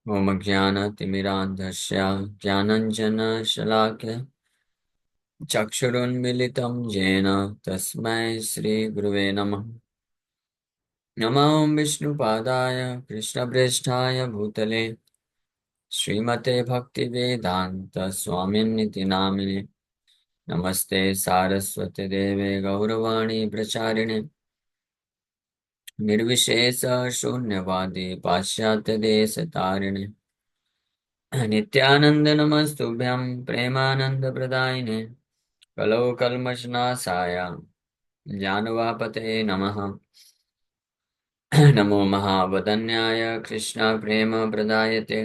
ओम ज्ञानतिमिरान्धस्य ज्ञानञ्जनशलाकया चक्षुरुन्मिलितं येन तस्मै श्रीगुरुवे नमः। नमो विष्णुपादाय कृष्णप्रेष्ठाय भूतले श्रीमते भक्तिवेदान्त स्वामिन्निति नामिने। नमस्ते सारस्वती देवे गौरवाणी प्रचारिणे निर्विशेष शून्यवादी पाश्चात्य देश तारिणे नित्यानंद नमस्तुभ्यं प्रेमानंद प्रदायिने कलौ कल्मषनाशाय ज्ञानवापते नमः। नमो महावदन्याय कृष्ण प्रेम प्रदायते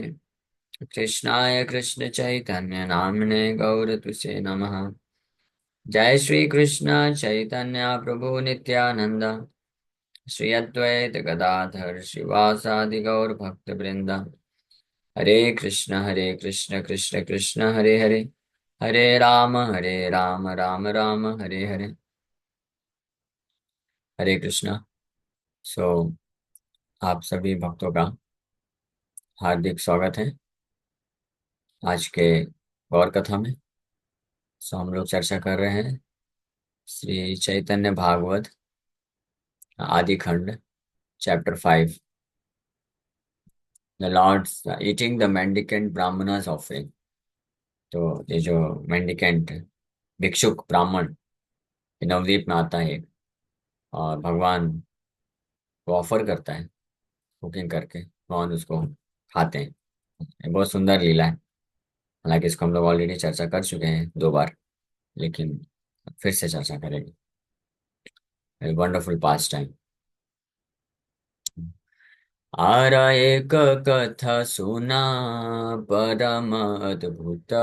कृष्णाय कृष्ण चैतन्य नामने गौरतुसे नमः। जय श्री कृष्ण चैतन्य प्रभु नित्यानंद श्री अद्वैत गदाधर श्रीवासादि गौर भक्त वृंद। हरे कृष्ण कृष्ण कृष्ण हरे हरे हरे राम राम राम हरे हरे। हरे कृष्णा। सो आप सभी भक्तों का हार्दिक स्वागत है आज के गौर कथा में। सो हम लोग चर्चा कर रहे हैं Shri Chaitanya Bhagavat Adi Khanda chapter 5, the Lord's eating the mendicant Brahmana's offering. तो ये जो मेंडिकेंट भिक्षुक ब्राह्मण ये नवद्वीप में आता है और भगवान को ऑफर करता है कुकिंग करके, भगवान उसको खाते हैं। ये बहुत सुंदर लीला है। हालांकि इसको हम लोग ऑलरेडी चर्चा कर चुके हैं 2 बार, लेकिन फिर से चर्चा करेंगे। Wonderful pass time. आर एक कथा सुना परम अद्भुत,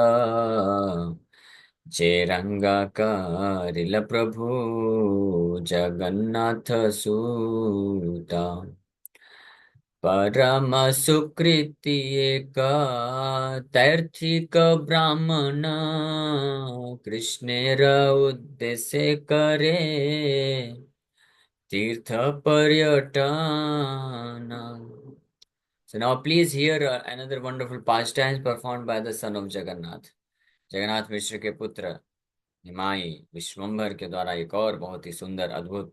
जे रंगा कारिल प्रभु जगन्नाथ सूता। परम सुकृति एक तैर्थिक ब्राह्मण, कृष्णेर उद्देश्य करे तीर्थ पर्यटन। So now please hear another wonderful pastimes performed by the son of Jagannath. Jagannath Mishra के पुत्र निमाई विश्वम्भर के द्वारा एक और बहुत ही सुंदर अद्भुत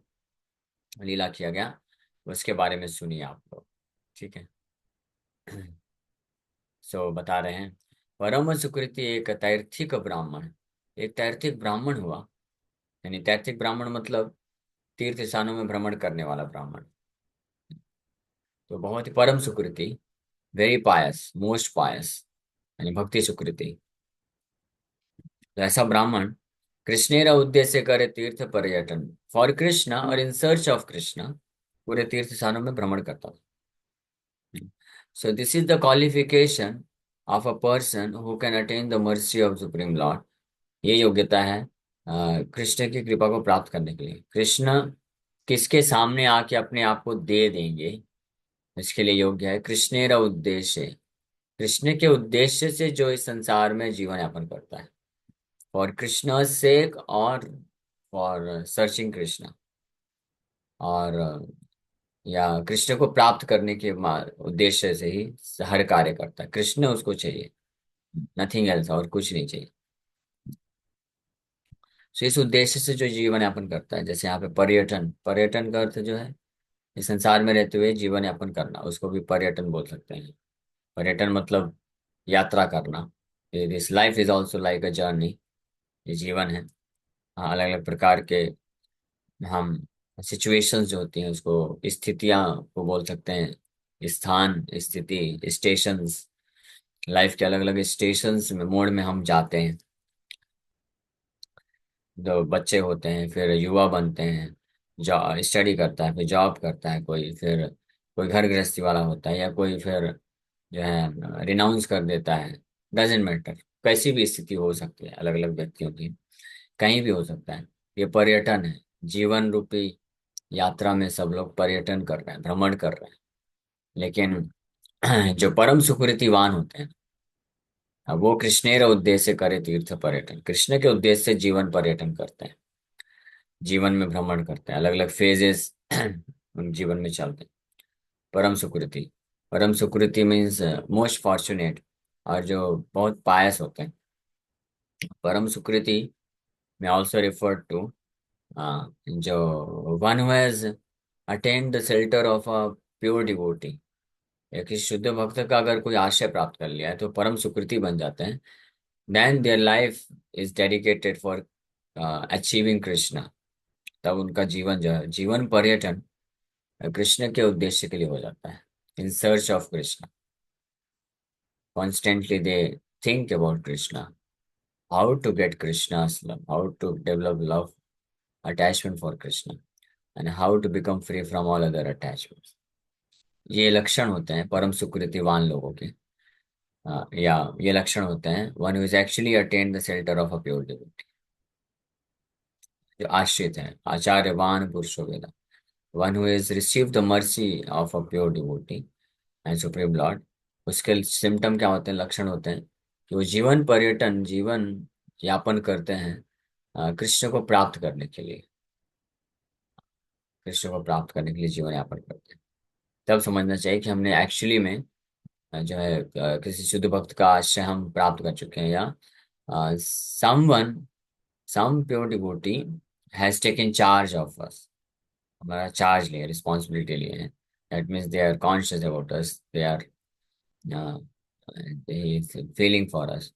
लीला किया गया, उसके बारे में सुनिए आप लोग। ठीक है। सो बता रहे हैं, परम सुकृति एक तैर्थिक ब्राह्मण, एक तैर्थिक ब्राह्मण हुआ। यानी तैर्थिक ब्राह्मण मतलब तीर्थ स्थानों में भ्रमण करने वाला ब्राह्मण। तो बहुत ही परम सुकृति, वेरी पायस, मोस्ट पायस, यानी भक्ति सुकृति। तो ऐसा ब्राह्मण कृष्णेरा उद्देश्य करे तीर्थ पर्यटन, फॉर कृष्ण और इन सर्च ऑफ कृष्ण पूरे तीर्थ स्थानों में भ्रमण करता था। So this is the qualification of a person who can attain the mercy of supreme Lord. ये योग्यता है कृष्ण की कृपा को प्राप्त करने के लिए। कृष्ण किसके सामने आके अपने आप को दे देंगे, इसके लिए योग्य है। कृष्णेरा उद्देश्य, कृष्ण के उद्देश्य से जो इस संसार में जीवन यापन करता है, फॉर कृष्ण सेक और फॉर सर्चिंग कृष्ण, और या कृष्ण को प्राप्त करने के उद्देश्य से ही हर कार्य करता है। कृष्ण उसको चाहिए, नथिंग एल्स, और कुछ नहीं चाहिए। सो इस उद्देश्य से जो जीवन यापन करता है, जैसे यहाँ पे पर्यटन, पर्यटन का अर्थ जो है इस संसार में रहते हुए जीवन यापन करना, उसको भी पर्यटन बोल सकते हैं। पर्यटन मतलब यात्रा करना। This life is also like a journey. ये जीवन है। हाँ, अलग अलग प्रकार के हम सिचुएशंस जो होती हैं उसको, स्थितियां को बोल सकते हैं। स्थान, स्थिति, स्टेशंस, लाइफ के अलग अलग स्टेशंस में, मोड़ में हम जाते हैं। जो बच्चे होते हैं फिर युवा बनते हैं, जॉब स्टडी करता है, फिर जॉब करता है कोई, फिर कोई घर गृहस्थी वाला होता है, या कोई फिर जो है रिनाउंस कर देता है। डजेंट मैटर, कैसी भी स्थिति हो सकती है अलग अलग व्यक्तियों की, कहीं भी हो सकता है। ये पर्यटन है। जीवन रूपी यात्रा में सब लोग पर्यटन कर रहे हैं, भ्रमण कर रहे हैं। लेकिन जो परम सुकृतिवान होते हैं, अब वो कृष्णेर उद्देश्य करे तीर्थ पर्यटन, कृष्ण के उद्देश्य से जीवन पर्यटन करते हैं, जीवन में भ्रमण करते हैं, अलग अलग फेजेस उन जीवन में चलते हैं। परम सुकृति। परम सुकृति मीन्स मोस्ट फॉर्चुनेट, और जो बहुत पायस होते हैं। परम सुकृति में ऑल्सो रेफर टू जो one who has attend the shelter of a pure devotee. एक इस शुद्ध भक्त का अगर कोई आश्रय प्राप्त कर लिया है तो परम सुकृति बन जाते हैं। Then their life is dedicated for achieving Krishna. तब उनका जीवन जो है, जीवन पर्यटन कृष्ण के उद्देश्य के लिए हो जाता है। In search of Krishna, constantly they think about Krishna, how to get Krishna's love, how to develop love attachment for Krishna, and how to become free from all other attachments. ये लक्षण होते हैं परम सुकृतिवान लोगों के। या ये लक्षण होते हैं one who is actually attend the shelter of a pure devotee, जो आश्रित हैं आचार्यवान पुरुषो वेदा। One who is receive the mercy of a pure devotee and supreme lord. उसके सिम्टम क्या होते हैं, लक्षण होते हैं कि वो जीवन पर्यटन, जीवन यापन करते हैं कृष्ण को प्राप्त करने के लिए। कृष्ण को प्राप्त करने के लिए जीवन यापन करते हैं। तब समझना चाहिए कि हमने एक्चुअली में जो है किसी शुद्ध भक्त का आश्रय हम प्राप्त कर चुके हैं, या someone, some pure devotee has taken charge of us. हमारा चार्ज लिए, रिस्पॉन्सिबिलिटी लिए हैं। That means they are conscious about us, they are feeling for us,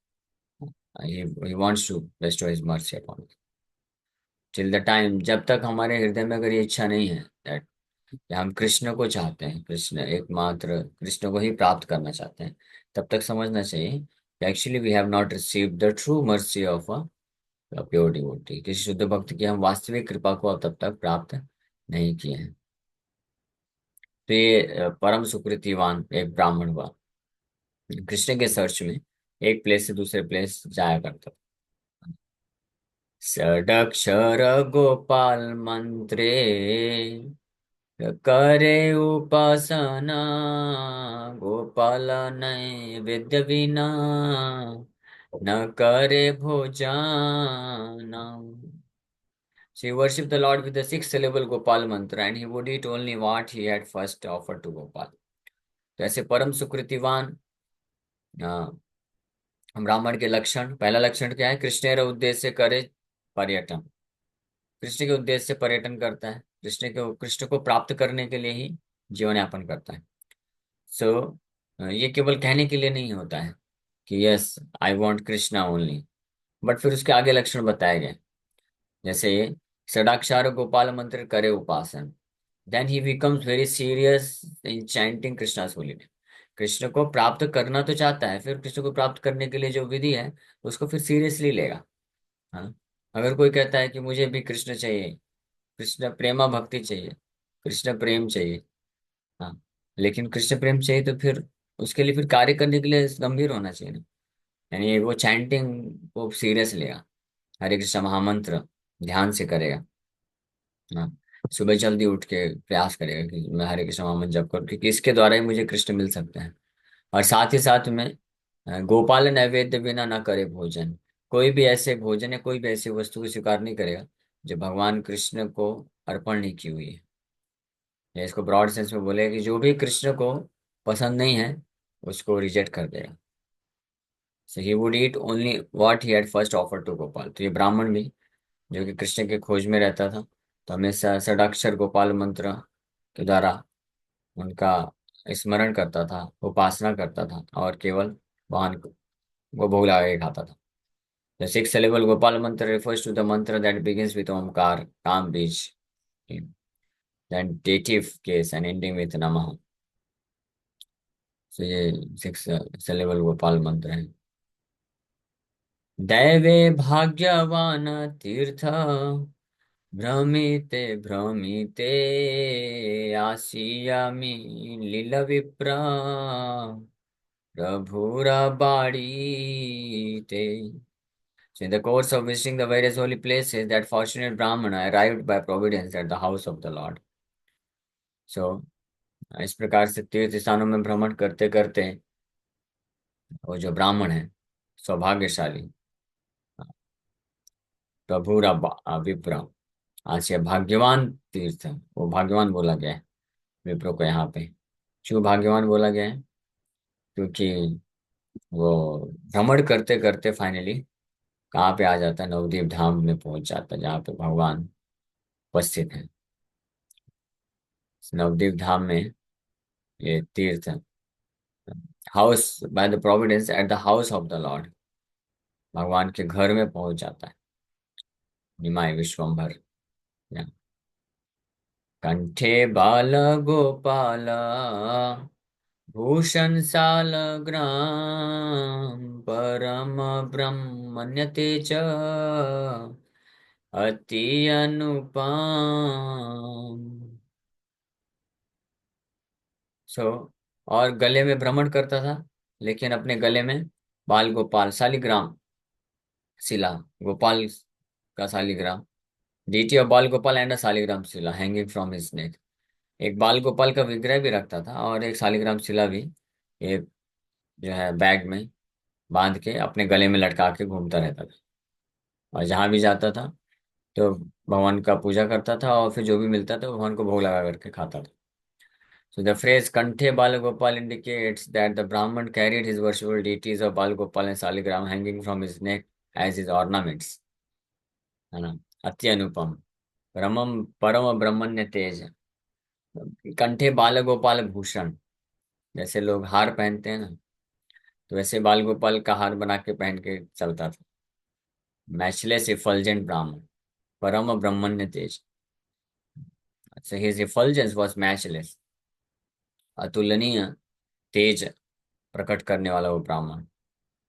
he wants to bestow his mercy upon us। Till the time, जब तक हमारे हृदय में अगर ये इच्छा नहीं है that कि हम कृष्ण को चाहते हैं, कृष्ण एकमात्र कृष्ण को ही प्राप्त करना चाहते हैं, तब तक समझना चाहिए कि actually we have not received the true mercy of a pure devotee. किसी शुद्ध भक्त की हम वास्तविक कृपा को अब तब तक प्राप्त नहीं किए हैं। तो ये परम सुकृतिवान एक ब्राह्मण हुआ, कृष्ण के सर्च में एक प्लेस से दूसरे प्लेस जाया करता। षडक्षर गोपाल मंत्रे करे उपासना, गोपाल नैवेद्य बिना न करे भोजन। So he worshipped the Lord with the six syllable Gopal mantra, and he would eat only what he had first offered to Gopal। तो ऐसे परम सुकृतिवान हम ब्राह्मण के लक्षण, पहला लक्षण क्या है, कृष्ण उद्देश्य करे पर्यटन। कृष्ण के उद्देश्य से पर्यटन करता है, कृष्ण को प्राप्त करने के लिए ही जीवन यापन करता है। सो ये केवल कहने के लिए नहीं होता है कि yes I want Krishna only, but फिर उसके आगे लक्षण बताए गए। जैसे ये षडाक्षर गोपाल मंत्र करे उपासन, then he becomes very serious in chanting Krishna's holy name. Krishna को प्राप्त करना तो चाहता है, फिर कृष्ण को प्राप्त करने के लिए जो विधि है उसको फिर सीरियसली लेगा। हाँ, अगर कोई कहता है कि मुझे भी कृष्ण चाहिए, कृष्ण प्रेमा भक्ति चाहिए, कृष्ण प्रेम चाहिए, हाँ, लेकिन कृष्ण प्रेम चाहिए तो फिर उसके लिए फिर कार्य करने के लिए गंभीर होना चाहिए ना। यानी वो चैंटिंग को सीरियस लेगा, हरे कृष्ण महामंत्र ध्यान से करेगा। हाँ, सुबह जल्दी उठ के प्रयास करेगा कि मैं हरे कृष्ण महामंत्र जप करूँ, क्योंकि इसके द्वारा ही मुझे कृष्ण मिल सकते हैं। और साथ ही साथ में गोपाल नैवेद्य बिना ना करे भोजन। कोई भी ऐसे भोजन या कोई भी ऐसी वस्तु को स्वीकार नहीं करेगा जो भगवान कृष्ण को अर्पण नहीं की हुई है। या इसको ब्रॉड सेंस में बोले कि जो भी कृष्ण को पसंद नहीं है उसको रिजेक्ट कर देगा। So he would eat only what he had first offer to Gopal. तो ये ब्राह्मण भी जो कि कृष्ण के खोज में रहता था, तो हमेशा षडाक्षर गोपाल मंत्र के द्वारा उनका स्मरण करता था, उपासना करता था, और केवल भगवान को वो भोग लगा के खाता था। The six syllable Gopal mantra refers to the mantra that begins with Omkar, calm beach, then dative case and ending with Namah। So ये सिक्स syllable गोपाल मंत्र है। दैवे भाग्यवान तीर्थ भ्रमिते भ्रमिते आसियामि लील विप्र प्रभुरा बाड़ीते। So in the course of visiting the various holy places, that fortunate Brahmana arrived by providence at the house of the Lord। So इस प्रकार से तीर्थ स्थानों में भ्रमण करते करते वो जो ब्राह्मण है सौभाग्यशाली, प्रभुरा विप्र, आज से भाग्यवान तीर्थ है, वो भाग्यवान बोला गया है विप्रो को यहाँ पे। क्यों भाग्यवान बोला गया है? क्योंकि वो भ्रमण करते करते फाइनली कहाँ पे आ जाता है, नवद्वीप धाम में पहुंच जाता है, जहाँ पे भगवान उपस्थित है। नवद्वीप धाम में ये तीर्थ house, by the Providence at the house of the Lord, भगवान के घर में पहुंच जाता है निमाय विश्वम्भर। या, कंठे बाल गोपाल भूषण सालग्राम परम ब्रह्मण्यते च अति अनुपम। सो, और गले में भ्रमण करता था, लेकिन अपने गले में बाल गोपाल शालिग्राम शिला, गोपाल का शालिग्राम, डीटी ऑफ बाल Gopal and a Shaligram Shila hanging from his neck. एक बाल गोपाल का विग्रह भी रखता था और एक शालिग्राम शिला भी, एक जो है बैग में बांध के अपने गले में लटका के घूमता रहता था। और जहां भी जाता था तो भगवान का पूजा करता था, और फिर जो भी मिलता था भगवान को भोग लगा करके खाता था। So the phrase Kanthe Balagopal indicates that the Brahman carried his worshipful deities of Balagopal and Saligram hanging from his neck as his ornaments, है ना। अति अनुपम, परमम परम ब्रह्मण्य तेज, कंठे बाल गोपाल भूषण, जैसे लोग हार पहनते हैं ना, तो वैसे बाल गोपाल का हार बना के पहन के चलता था। मैचलेस इफल्जेंट ब्राह्मण, परम ब्रह्मण्य तेज, so his effulgence was matchless, अतुलनीय तेज प्रकट करने वाला वो ब्राह्मण।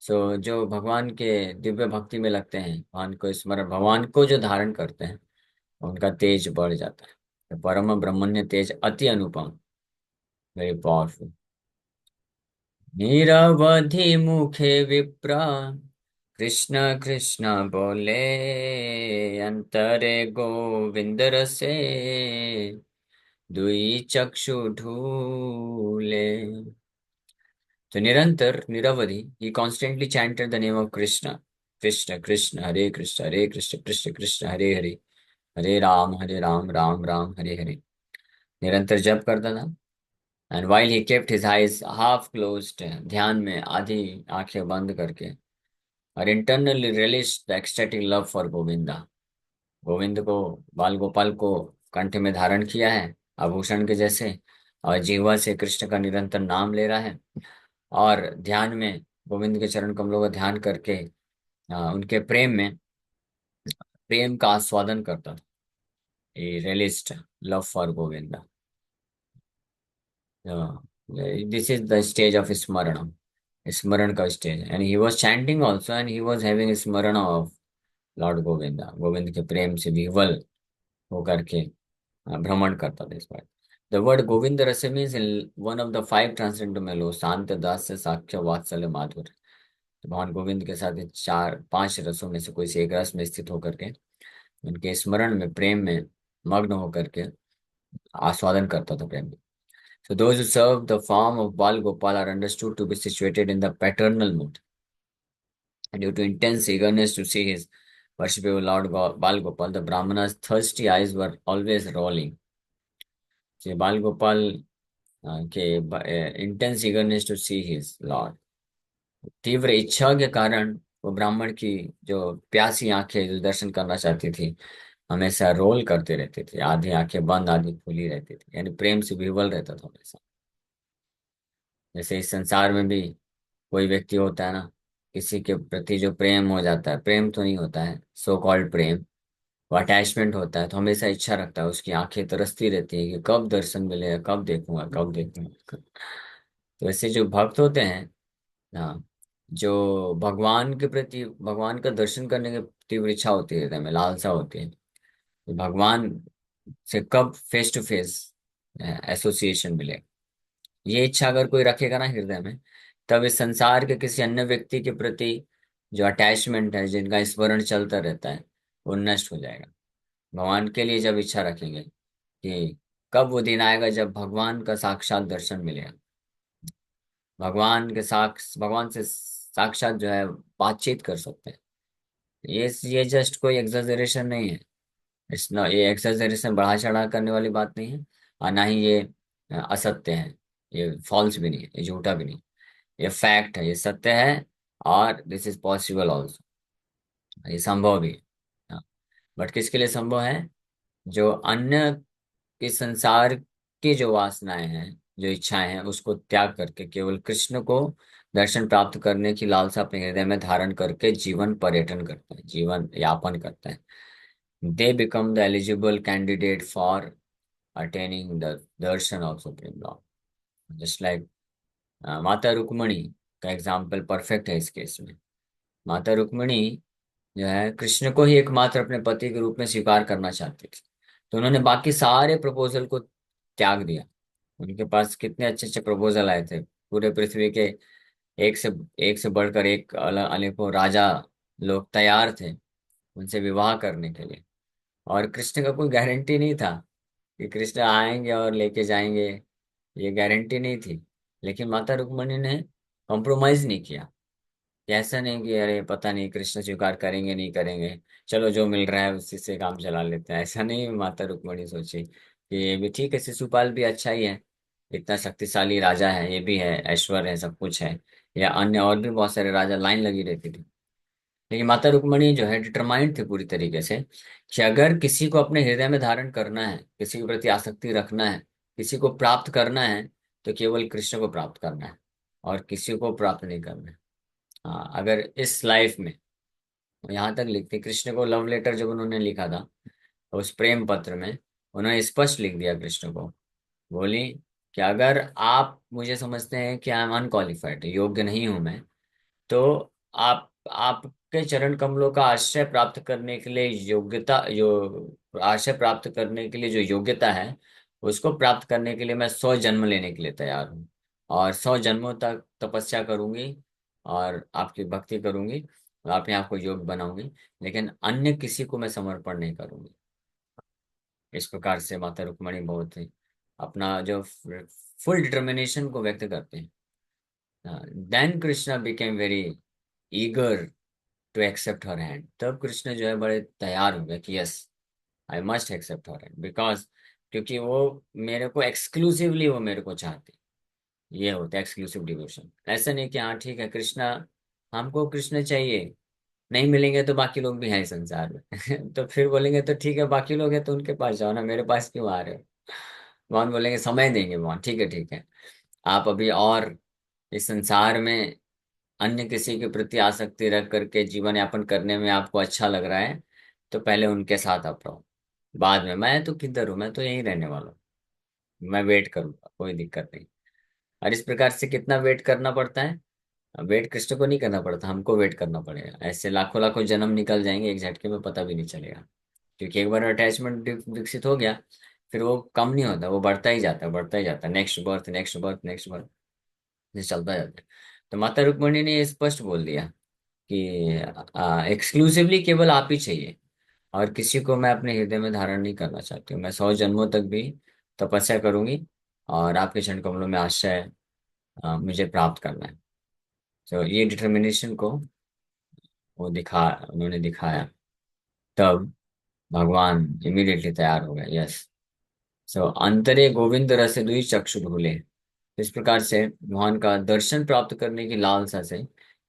सो जो भगवान के दिव्य भक्ति में लगते हैं, भगवान को स्मरण, भगवान को जो धारण करते हैं, उनका तेज बढ़ जाता है। तो परम ब्रह्मण्य तेज अति अनुपम, वेरी पावरफुल। निरवधि मुखे विप्र कृष्ण कृष्ण बोले, अंतरे गोविंद रसे दुई चक्षु ढूले। तो निरंतर निरवधि ही constantly chanted the name of Krishna, Krishna Krishna Hare Krishna Krishna Krishna Hare Hare, Hare Ram Ram Hare Hare, निरंतर जप करता था। And while he kept his eyes half closed, ध्यान में आधी आंखें बंद करके, और internally release the ecstatic love for Govinda, Govind को, बाल गोपाल को कंठ में धारण किया है आभूषण के जैसे, और जीवा से कृष्ण का निरंतर नाम ले रहा है, और ध्यान में गोविंद के चरण कमलों का ध्यान करके उनके प्रेम में, प्रेम का आस्वादन करता था। He realized love for Govinda. This is the stage of Smarana, स्मरण का stage, and he was chanting also, and he was having स्मरण of Lord Govinda, गोविंद के प्रेम से विह्वल होकर के भ्रमण करता था इस बार। The word गोविंद रस means in one of the five transcendental mellows, शांत दास्य साख्य वात्सल्य माधुर्य। तो भगवान गोविंद के साथ ये चार पांच रसों में से कोई से एक रस में स्थित होकर के उनके स्मरण में, प्रेम में मग्न होकर के आस्वादन करता था प्रेम। So those who serve the form of Bal Gopal are understood to be situated in the paternal mood. And due to intense eagerness to see his worshipful Lord Bal Gopal, the Brahmana's thirsty eyes were always rolling. So Bal Gopal के intense eagerness to see his Lord, तीव्र इच्छा के कारण वो ब्राह्मण की जो प्यासी आंखें जो दर्शन करना चाहती थी, हमेशा रोल करते रहते थे, आधी आंखें बंद आधी खुली रहती थी, यानी प्रेम से विह्वल रहता था हमेशा। जैसे इस संसार में भी कोई व्यक्ति होता है ना, किसी के प्रति जो प्रेम हो जाता है, प्रेम तो नहीं होता है, सो कॉल्ड प्रेम, वो अटैचमेंट होता है, तो हमेशा इच्छा रखता है, उसकी आंखें तरसती रहती है कि कब दर्शन मिलेगा, कब देखूंगा, कब देखूंगा। तो ऐसे जो भक्त होते हैं, हाँ, जो भगवान के प्रति, भगवान का दर्शन करने की तीव्र इच्छा होती है, हृदय में लालसा होती है, तो भगवान से कब फेस टू फेस एसोसिएशन मिले, ये इच्छा अगर कोई रखेगा ना हृदय में, तब इस संसार के किसी अन्य व्यक्ति के प्रति जो अटैचमेंट है, जिनका स्मरण चलता रहता है, वो नष्ट हो जाएगा। भगवान के लिए जब इच्छा रखेंगे कि कब वो दिन आएगा जब भगवान का साक्षात दर्शन मिलेगा, भगवान से साक्षात जो है बातचीत कर सकते हैं। ये जस्ट कोई एक्सैजरेशन नहीं है, इट्स नॉट, ये एक्सैजरेशन बढ़ा चढ़ा करने वाली बात नहीं है, और ना ही ये असत्य है। ये फॉल्स भी नहीं है, ये झूठा भी नहीं, ये फैक्ट है, ये सत्य है। और दिस इज पॉसिबल ऑल्सो, ये संभव भी है। बट किसके लिए संभव है? जो अन्य इस संसार की जो वासनाएं हैं, जो इच्छाएं हैं, उसको त्याग करके केवल कृष्ण को दर्शन प्राप्त करने की लालसा अपने हृदय में धारण करके जीवन पर्यटन करते हैं, जीवन यापन करते हैं। They become the eligible candidate for attaining the Darshan of supreme Lord. Just like माता रुक्मणी का एग्जाम्पल परफेक्ट है इस केस में। माता रुक्मणी जो है कृष्ण को ही एकमात्र अपने पति के रूप में स्वीकार करना चाहती थी, तो उन्होंने बाकी सारे प्रपोजल को त्याग दिया। उनके पास कितने अच्छे अच्छे प्रपोजल आए थे, पूरे पृथ्वी के एक से एक से बढ़कर एक अलग अनेकों राजा लोग तैयार थे उनसे विवाह करने के लिए। और कृष्ण का कोई गारंटी नहीं था कि कृष्ण आएंगे और लेके जाएंगे, ये गारंटी नहीं थी। लेकिन माता रुक्मणी ने कॉम्प्रोमाइज नहीं किया, कि ऐसा नहीं कि अरे पता नहीं कृष्ण स्वीकार करेंगे नहीं करेंगे, चलो जो मिल रहा है उसी से काम चला लेते हैं। ऐसा नहीं माता रुक्मणी सोची कि ये भी ठीक है, शिशुपाल भी अच्छा ही है, इतना शक्तिशाली राजा है, ये भी है, ऐश्वर्य है, सब कुछ है। या अन्य और भी बहुत सारे राजा, लाइन लगी रहती थी। लेकिन माता रुक्मणी जो है डिटरमाइंड थी पूरी तरीके से कि अगर किसी को अपने हृदय में धारण करना है, किसी के प्रति आसक्ति रखना है, किसी को प्राप्त करना है, तो केवल कृष्ण को प्राप्त करना है और किसी को प्राप्त नहीं करना है। हाँ, अगर इस लाइफ में, यहाँ तक लिखते कृष्ण को लव लेटर जब उन्होंने लिखा था, उस प्रेम पत्र में उन्होंने स्पष्ट लिख दिया कृष्ण को, बोली कि अगर आप मुझे समझते हैं कि आई एम अनक्वालिफाइड, योग्य नहीं हूं मैं, तो आपके चरण कमलों का आश्रय प्राप्त करने के लिए योग्यता, जो आश्रय प्राप्त करने के लिए जो योग्यता है, उसको प्राप्त करने के लिए मैं 100 जन्म लेने के लिए तैयार हूँ, और 100 जन्मों तक तपस्या करूंगी और आपकी भक्ति करूंगी और अपने आप को योग्य बनाऊंगी, लेकिन अन्य किसी को मैं समर्पण नहीं करूंगी। इस प्रकार से माता रुक्मणी बहुत ही अपना जो फुल डिटर्मिनेशन को व्यक्त करते हैं। Then Krishna became very eager to accept her hand. तब कृष्ण जो है बड़े तैयार हो गए कि yes, I must accept her hand, because क्योंकि वो मेरे को एक्सक्लूसिवली, वो मेरे को चाहते। ये होता है एक्सक्लूसिव डिवोशन। ऐसा नहीं कि हाँ ठीक है कृष्णा, हमको कृष्ण चाहिए, नहीं मिलेंगे तो बाकी लोग भी हैं इस संसार में तो फिर बोलेंगे तो ठीक है, बाकी लोग हैं तो उनके पास जाओ ना, मेरे पास क्यों आ रहे हो? भगवान बोलेंगे समय देंगे, भगवान ठीक है ठीक है, आप अभी और इस संसार में अन्य किसी के प्रति आसक्ति रख करके जीवन यापन करने में आपको अच्छा लग रहा है, तो पहले उनके साथ आप रहो, बाद में मैं तो किधर हूँ, मैं तो यहीं रहने वाला हूँ, मैं वेट करूंगा, कोई दिक्कत नहीं। और इस प्रकार से कितना वेट करना पड़ता है? वेट कृष्ण को नहीं करना पड़ता, हमको वेट करना पड़ेगा। ऐसे लाखों लाखों जन्म निकल जाएंगे, एक झटके में पता भी नहीं चलेगा। क्योंकि एक बार अटैचमेंट विकसित हो गया, फिर वो कम नहीं होता, वो बढ़ता ही जाता है, बढ़ता ही जाता है, next birth, next birth, next birth, ये चलता जाता है। तो माता रुक्मणी ने ये स्पष्ट बोल दिया कि एक्सक्लूसिवली केवल आप ही चाहिए, और किसी को मैं अपने हृदय में धारण नहीं करना चाहती हूँ। मैं 100 जन्मों तक भी तपस्या करूंगी और आपके चरण कमलों में आश्रय मुझे प्राप्त करना है। तो ये डिटर्मिनेशन को वो उन्होंने दिखाया। तब भगवान इमीडिएटली तैयार हो गए, यस। सो अंतरे गोविंद रस दुई चक्षु ढूले। इस प्रकार से भगवान का दर्शन प्राप्त करने की लालसा से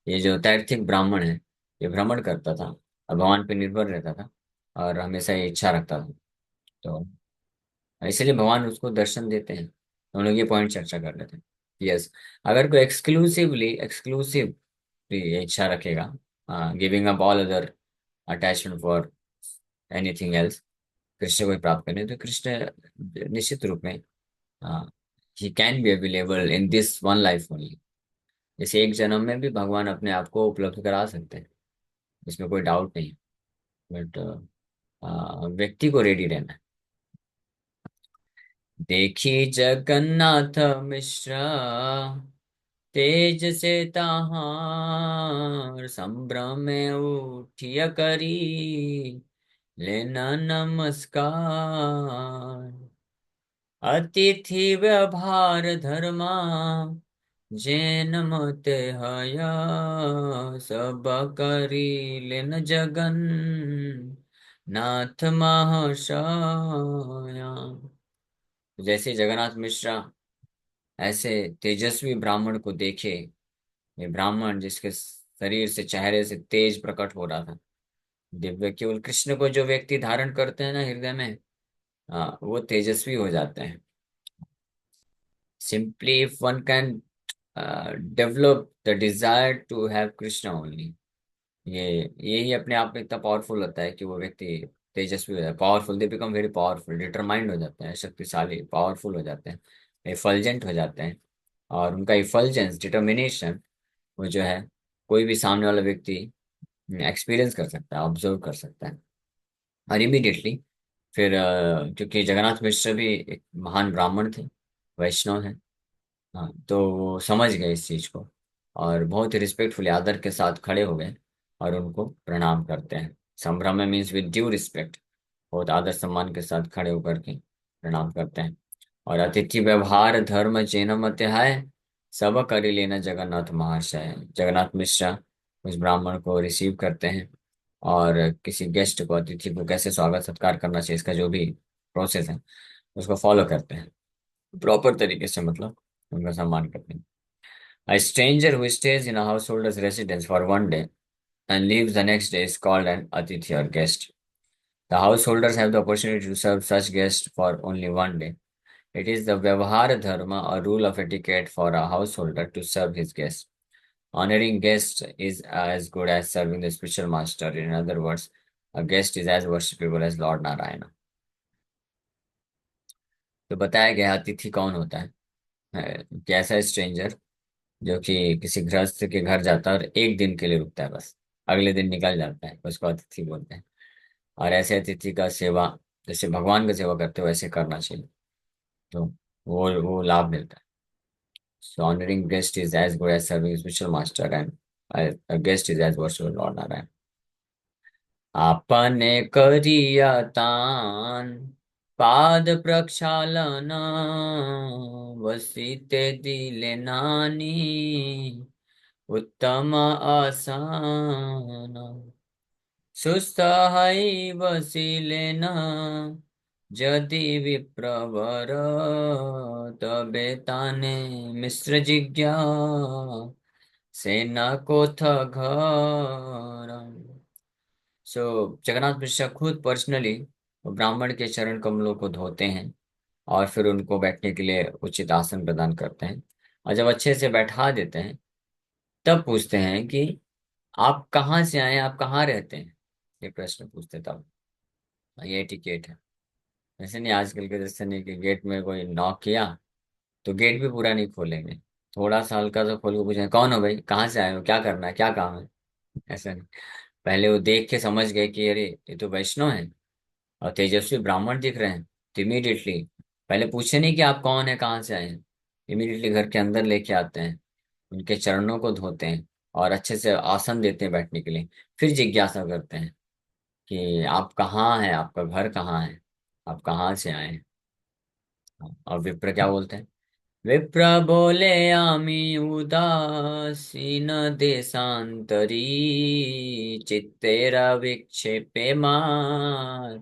ये जो तैर्थिक ब्राह्मण है, ये भ्रमण करता था और भगवान पे निर्भर रहता था और हमेशा ये इच्छा रखता था। तो इसलिए भगवान उसको दर्शन देते हैं। तो हम लोग ये पॉइंट चर्चा कर रहे थे। यस, अगर कोई एक्सक्लूसिव ये इच्छा रखेगा, giving up all other attachment for anything else, Krishna को ही प्राप्त करने, तो कृष्ण निश्चित रूप में he can be available in this one life only. जैसे एक जन्म में भी भगवान अपने आप को उपलब्ध करा सकते हैं, इसमें कोई डाउट नहीं। बट व्यक्ति को रेडी रहना है। देखी जगन्नाथ मिश्रा, तेज से तहार संभ्रम में उठिया करी, लेना नमस्कार। अतिथि व्यवहार धर्मा, जैन मत हया, सब करी लेन जगन नाथ महाशया। जैसे जगन्नाथ मिश्रा ऐसे तेजस्वी ब्राह्मण को देखे। ये ब्राह्मण जिसके शरीर से, चेहरे से तेज प्रकट हो रहा था, दिव्य, केवल कृष्ण को जो व्यक्ति धारण करते हैं ना हृदय में, वो तेजस्वी हो जाते हैं। Simply if one can develop the desire to have Krishna only, ये यही अपने आप में इतना पावरफुल होता है कि वो व्यक्ति तेजस्वी हो जाता है, powerful, they become very powerful, determined हो जाते हैं, शक्तिशाली, पावरफुल हो जाते हैं, इफल्जेंट हो जाते हैं। और उनका इफल्जेंस, डिटर्मिनेशन, वो जो है, कोई भी सामने वाला व्यक्ति एक्सपीरियंस कर सकता है, ऑब्जर्व कर सकता है। और इमीडिएटली फिर क्योंकि जगन्नाथ मिश्र भी एक महान ब्राह्मण थे, वैष्णव हैं, हाँ, तो वो समझ गए इस चीज को, और बहुत ही रिस्पेक्टफुली, आदर के साथ खड़े हो गए और उनको प्रणाम करते हैं। संभ्रम में मीन्स विद ड्यू रिस्पेक्ट, बहुत आदर सम्मान के साथ खड़े होकर के प्रणाम करते हैं। और अतिथि व्यवहार धर्म चेन है, सब करी लेना जगन्नाथ महाशय। जगन्नाथ मिश्रा उस ब्राह्मण को रिसीव करते हैं, और किसी गेस्ट को, अतिथि को कैसे स्वागत सत्कार करना चाहिए, इसका जो भी प्रोसेस है उसको फॉलो करते हैं प्रॉपर तरीके से, मतलब उनका सम्मान करते हैं। A stranger who stays in a householder's residence for one day and leaves the next day is called an atithi or guest. The householders have the opportunity to serve such guests for only one day. It is the Vyavahara Dharma, a rule of etiquette for a householder to serve his guests. Honoring guests is as good as serving the spiritual master. In other words, a guest is as worshipable as Lord Narayana. तो बताया गया अतिथि कौन होता कि ऐसा stranger जो कि किसी गृहस्थ के घर जाता है और एक दिन के लिए रुकता है, बस अगले दिन निकल जाता है, उसको अतिथि बोलते हैं। और ऐसे अतिथि का सेवा, जैसे भगवान का सेवा करते हो वैसे करना चाहिए, तो वो लाभ मिलता है। So honoring guest is as good as serving spiritual master, and a guest is as worshipful Lord Narayana. आपने करिया तान पाद प्रक्षालन, वसिते दिले नानी उत्तम आसन। सुस्त है बसिले न यदि विप्रवर, तबे ताने मिश्र जिज्ञा सेना कोथ घर। सो जगन्नाथ मिश्रा खुद पर्सनली ब्राह्मण के चरण कमलों को धोते हैं, और फिर उनको बैठने के लिए उचित आसन प्रदान करते हैं। और जब अच्छे से बैठा देते हैं, तब पूछते हैं कि आप कहाँ से आए, आप कहाँ रहते हैं, ये प्रश्न पूछते तब। ये टिकेट है, ऐसे नहीं आजकल के जैसे, नहीं कि गेट में कोई नॉक किया तो गेट भी पूरा नहीं खोलेंगे, थोड़ा सा हल्का सा खोल के पूछेंगे कौन हो भाई, कहाँ से आए हो, क्या करना है, क्या काम है। ऐसा नहीं, पहले वो देख के समझ गए कि अरे ये तो वैष्णव है और तेजस्वी ब्राह्मण दिख रहे हैं, तो इमीडिएटली पहले पूछे नहीं कि आप कौन है, कहाँ से आए हैं, इमीडिएटली घर के अंदर लेके आते हैं, उनके चरणों को धोते हैं और अच्छे से आसन देते हैं बैठने के लिए। फिर जिज्ञासा करते हैं कि आप कहाँ हैं, आपका घर कहाँ है, आप कहाँ से आए हैं। और विप्र क्या बोलते हैं? विप्र बोले आमी उदासीन देशांतरी, चित्तेरा विक्षेपे मार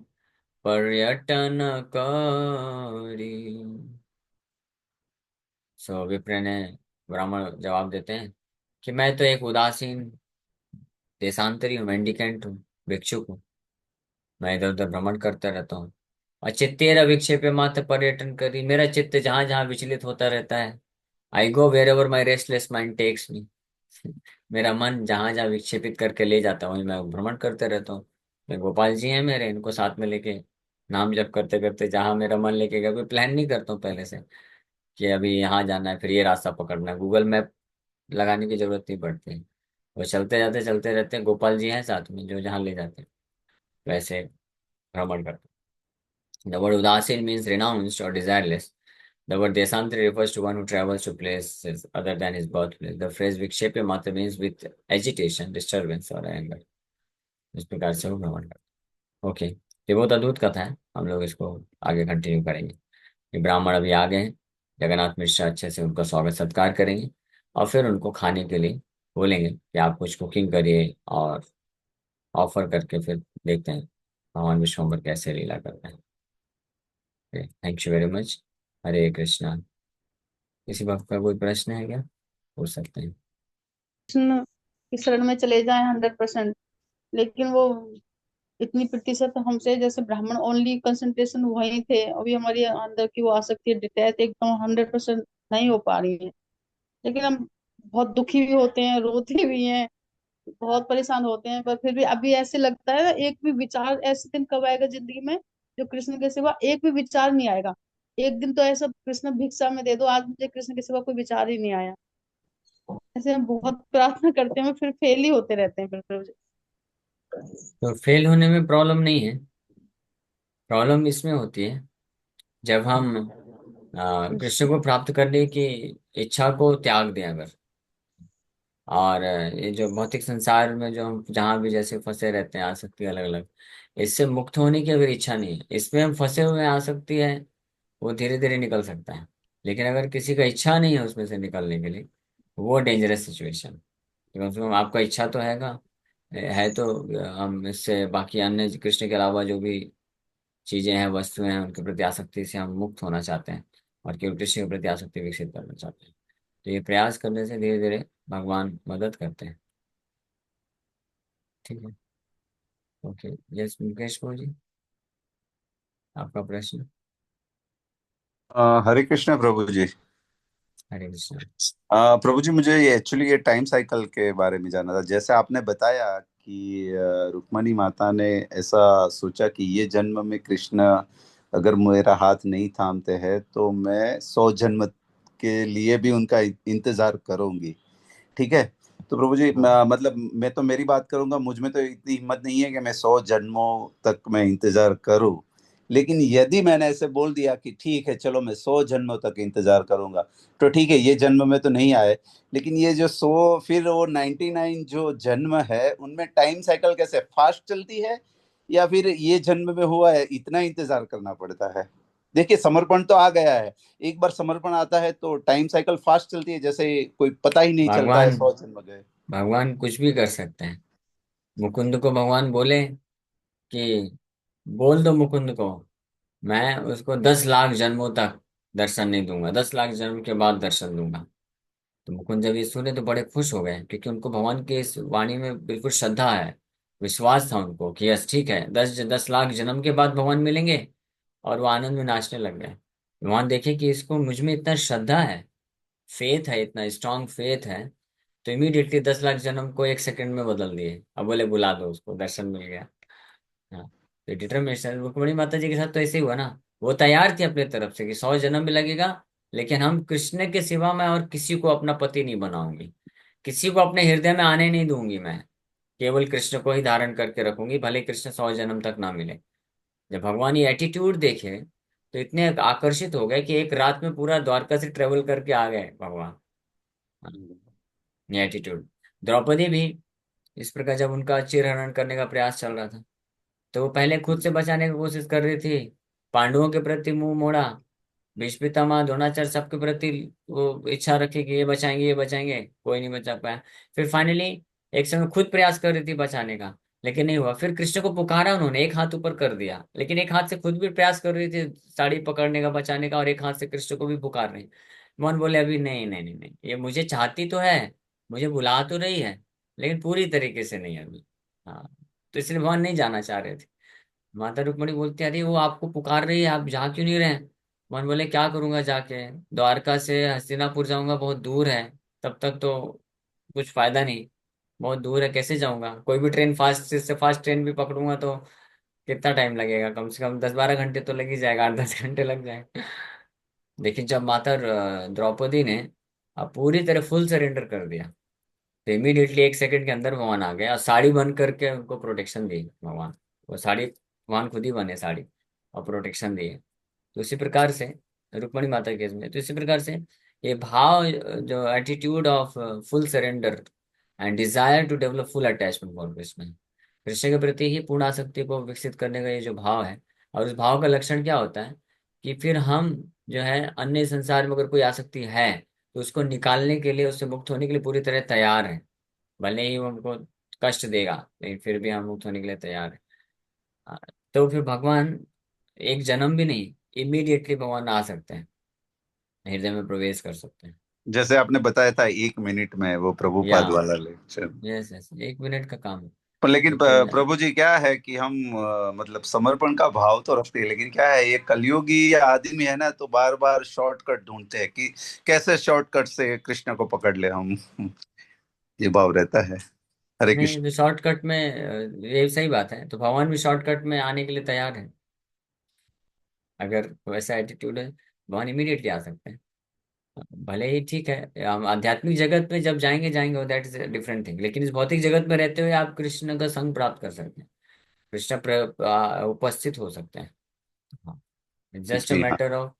पर्यटन करी। सो विप्र ने, ब्राह्मण जवाब देते हैं कि मैं तो एक उदासीन देशांतरी हूँ, मेंडिकेंट हूँ, भिक्षुक हूँ, मैं इधर उधर भ्रमण करता रहता हूँ। और चित्तेर विक्षेपे मात्र पर्यटन करी, मेरा चित्त जहां जहां विचलित होता रहता है, I go wherever my restless mind takes me. मेरा मन जहां जहां विक्षेपित करके ले जाता हूँ, मैं भ्रमण करते रहता हूँ। ये गोपाल जी हैं मेरे, इनको साथ में लेके नाम जप करते करते जहां मेरा मन लेके गया, कोई प्लान नहीं करता हूँ पहले से कि अभी यहाँ जाना है, फिर ये रास्ता पकड़ना है, गूगल मैप लगाने की जरूरत नहीं पड़ती। वो चलते जाते चलते रहते हैं, गोपाल जी हैं साथ में जो जहाँ ले जाते हैं, वैसे भ्रमण करते हैं। The word udasin means renounced or desireless. The word desantri refers to one who travels to places other than his birthplace. The phrase vikshepe matra means with agitation, disturbance or anger. इस प्रकार से वो भ्रमण करते हैं। Okay, ये बहुत अद्भुत कथा है, हम लोग इसको आगे कंटिन्यू करेंगे। ये ब्राह्मण अभी आ गए हैं, जगन्नाथ मिश्रा अच्छे से उनका स्वागत सत्कार करेंगे, और फिर उनको खाने के लिए बोलेंगे कि आप कुछ कुकिंग करिए, और ऑफर करके फिर देखते हैं भगवान विश्वम्भर कैसे लीला करते हैं। Thank you very much. Hare Krishna. किसी बात का कोई प्रश्न है क्या? पूछ सकते हैं। कृष्ण की शरण में चले जाएं 100%, लेकिन वो इतनी प्रतिशत हमसे, जैसे ब्राह्मण ओनली कंसंट्रेशन वही थे, अभी हमारी अंदर की वो आसक्ति डिटैच एकदम 100% नहीं हो पा रही है। लेकिन हम बहुत दुखी भी होते हैं, रोते भी हैं, बहुत परेशान होते हैं, पर फिर भी अभी ऐसे लगता है एक भी विचार, ऐसे दिन कब आएगा जिंदगी में जो कृष्ण के सिवा एक भी विचार नहीं आएगा। एक दिन तो ऐसा कृष्ण भिक्षा में दे दो, आज मुझे कृष्ण के सिवा कोई विचार ही नहीं आया। ऐसे हम बहुत प्रार्थना करते हैं, फिर फेल ही होते रहते हैं फिर। तो फेल होने में प्रॉब्लम नहीं है। प्रॉब्लम इसमें होती है जब हम कृष्ण को प्राप्त करने की इच्छा को त्याग दें अगर। और ये जो भौतिक संसार में जो हम जहाँ भी जैसे फंसे रहते हैं, आसक्ति अलग अलग, इससे मुक्त होने की अगर इच्छा नहीं है, इसमें हम फंसे हुए हैं, आसक्ति है, वो धीरे धीरे निकल सकता है। लेकिन अगर किसी का इच्छा नहीं है उसमें से निकलने के लिए, वो डेंजरस सिचुएशन। कम से कम आपका इच्छा तो है तो हम इससे बाकी अन्य कृष्ण के अलावा जो भी चीजें हैं, वस्तुएं हैं, उनके प्रति आसक्ति से हम मुक्त होना चाहते हैं और केवल कृष्ण के प्रति आसक्ति विकसित करना चाहते हैं। तो ये प्रयास करने से धीरे धीरे भगवान मदद करते हैं। ठीक है। ओके। यस मुकेश जी, आपका प्रश्न। हरे कृष्ण प्रभु जी। हरे कृष्ण। प्रभु जी, मुझे ये एक्चुअली ये टाइम साइकिल के बारे में जानना था। जैसे आपने बताया कि रुक्मणी माता ने ऐसा सोचा कि ये जन्म में कृष्ण अगर मेरा हाथ नहीं थामते हैं तो मैं 100 जन्म के लिए भी उनका इंतजार करूंगी। ठीक है। तो प्रभु जी, हाँ। मतलब मैं तो मेरी बात करूंगा, मुझ में तो इतनी हिम्मत नहीं है कि मैं 100 जन्मों तक मैं इंतजार करूं। लेकिन यदि मैंने ऐसे बोल दिया कि ठीक है चलो मैं 100 जन्मों तक इंतजार करूंगा, तो ठीक है ये जन्म में तो नहीं आए, लेकिन ये जो 100 फिर वो 99 जो जन्म है उनमें टाइम साइकिल कैसे फास्ट चलती है, या फिर ये जन्म में हुआ है इतना इंतजार करना पड़ता है? देखिए, समर्पण तो आ गया है, एक बार समर्पण आता है तो टाइम साइकिल फास्ट चलती है, जैसे कोई पता ही नहीं चलता है भगवान 100 जन्म गए। भगवान कुछ भी कर सकते हैं। मुकुंद को भगवान बोले कि बोल दो मुकुंद को, मैं उसको 10 लाख जन्मों तक दर्शन नहीं दूंगा, 10 लाख जन्म के बाद दर्शन दूंगा। तो मुकुंद जब ये सुने तो बड़े खुश हो गए, क्योंकि उनको भगवान की इस वाणी में बिल्कुल श्रद्धा है, विश्वास था उनको कि यस ठीक है, 10 10 लाख जन्म के बाद भगवान मिलेंगे। और वो आनंद में नाचने लग गए। भगवान देखे कि इसको मुझ में इतना श्रद्धा है, फेथ है, इतना स्ट्रांग फेथ है, तो इमीडिएटली 10 लाख जन्म को 1 सेकंड में बदल दिए। अब बोले बुला दो उसको, दर्शन मिल गया। हाँ। तो डिटर्मिनेशन रुक्मिणी माता जी के साथ तो ऐसे ही हुआ ना। वो तैयार थी अपने तरफ से कि 100 जन्म भी लगेगा, लेकिन हम कृष्ण के सिवा मैं और किसी को अपना पति नहीं बनाऊंगी, किसी को अपने हृदय में आने नहीं दूंगी मैं, केवल कृष्ण को ही धारण करके रखूंगी, भले कृष्ण 100 जन्म तक ना मिले। जब भगवान ये एटीट्यूड देखे तो इतने आकर्षित हो गए कि एक रात में पूरा द्वारका से ट्रेवल करके आ गए भगवान। हाँ, ये एटीट्यूड। द्रौपदी भी इस प्रकार जब उनका चिरहरण करने का प्रयास चल रहा था, तो वो पहले खुद से बचाने की कोशिश कर रही थी, पांडवों के प्रति मुंह मोड़ा, भीष्म पितामह द्रोणाचार्य सबके प्रति वो इच्छा रखी कि ये बचाएंगे ये बचाएंगे, कोई नहीं बचा पाया। फिर फाइनली एक समय खुद प्रयास कर रही थी बचाने का, लेकिन नहीं हुआ। फिर कृष्ण को पुकारा उन्होंने, एक हाथ ऊपर कर दिया, लेकिन एक हाथ से खुद भी प्रयास कर रही थी साड़ी पकड़ने का बचाने का, और एक हाथ से कृष्ण को भी पुकार रही। मोहन बोले अभी नहीं नहीं नहीं नहीं, ये मुझे चाहती तो है, मुझे बुला तो रही है, लेकिन पूरी तरीके से नहीं अभी। हाँ। तो इसलिए भगवान नहीं जाना चाह रहे थे। माता रुक्मणी बोलती अरे वो आपको पुकार रही है, आप जा क्यों नहीं रहे? मन बोले क्या करूंगा जाके, द्वारका से हस्तिनापुर जाऊंगा, बहुत दूर है, तब तक तो कुछ फायदा नहीं, बहुत दूर है, कैसे जाऊंगा? कोई भी ट्रेन फास्ट से फास्ट ट्रेन भी पकड़ूंगा तो कितना टाइम लगेगा, कम से कम 10 12 घंटे तो लग ही जाएगा, 8 10 घंटे लग जाएगा। लेकिन जब माता द्रौपदी ने अब पूरी तरह फुल सरेंडर कर दिया, तो इमीडिएटली 1 सेकंड के अंदर भगवान आ गए और साड़ी बन करके उनको प्रोटेक्शन दी भगवान। वो साड़ी भगवान खुद ही बने साड़ी और प्रोटेक्शन दिए। तो इसी प्रकार से रुक्मणी माता के केस में तो इसी प्रकार से ये भाव, जो attitude of full surrender and desire to develop full attachment for Krishna, Krishna के प्रति ही पूर्ण आसक्ति को विकसित करने का ये जो भाव है। और उस भाव का लक्षण क्या होता है कि फिर हम जो है अन्य संसार में अगर कोई आसक्ति है तो उसको निकालने के लिए, उससे मुक्त होने के लिए पूरी तरह तैयार है। भले ही वो हमको कष्ट देगा, लेकिन फिर भी हम मुक्त होने के लिए तैयार है। हाँ, तो फिर भगवान एक जन्म भी नहीं, इमीडिएटली भगवान आ सकते हैं। हृदय में प्रवेश कर सकते हैं। जैसे आपने बताया था 1 मिनट में, वो या प्रभुपाद वाला लेक्चर। यस यस, 1 मिनट का काम है। पर लेकिन तो फिर प्रभु जी क्या है कि हम मतलब समर्पण का भाव तो रखते हैं, लेकिन क्या है, ये कलयुगी या आदमी है ना, तो बार बार शॉर्टकट ढूंढते हैं कि कैसे शॉर्टकट से कृष्ण को पकड़ ले हम। ये भाव रहता है। हरे नहीं, कृष्ण। तो शॉर्टकट में ये सही बात है, तो भगवान भी शॉर्टकट में आने के लिए तैयार है। अगर वैसा एटीट्यूड है, भगवान इमीडिएटली आ सकते हैं। भले ही ठीक है, हम आध्यात्मिक जगत में जब जाएंगे जाएंगे, दैट इज डिफरेंट थिंग, लेकिन इस भौतिक जगत में रहते हुए आप कृष्ण का संग प्राप्त कर सकते हैं। कृष्ण उपस्थित हो सकते हैं। हाँ, जस्ट अ जी हाँ। मैटर ऑफ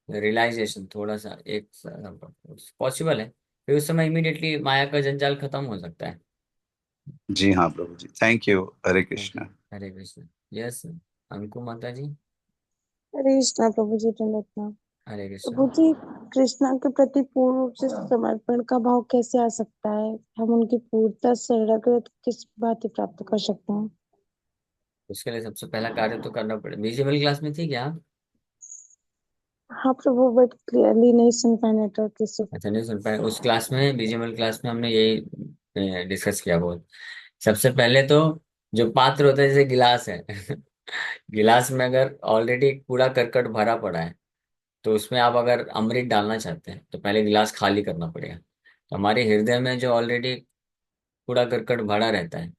रियलाइजेशन, थोड़ा सा एक पॉसिबल है। फिर उस समय इमीडिएटली माया का जंजाल खत्म हो सकता है। जी हाँ प्रभु जी, थैंक यू। हरे हाँ, कृष्ण। हरे कृष्ण। यस, अंकु माता जी। हरे कृष्णा प्रभु जी, दंडवत। हरे कृष्ण। प्रभु जी, कृष्णा के प्रति पूर्ण रूप से समर्पण का भाव कैसे आ सकता है? हम उनकी पूर्णता शरणागत किस बात प्राप्त कर सकते हैं? उसके लिए सबसे पहला कार्य तो करना पड़ेगा। बीजेबल क्लास में थी क्या आप? हाँ प्रभु, बट क्लियरली नहीं सुन पाए नेटवर्क इश्यू। अच्छा, नहीं सुन पाए। उस क्लास में, बीजेबल क्लास में हमने यही डिस्कस किया बहुत। सबसे पहले तो जो पात्र होता है, जैसे गिलास है गिलास में अगर ऑलरेडी कूड़ा करकट भरा पड़ा है, तो उसमें आप अगर अमृत डालना चाहते हैं तो पहले गिलास खाली करना पड़ेगा। तो हमारे हृदय में जो ऑलरेडी कूड़ा करकट भरा रहता है,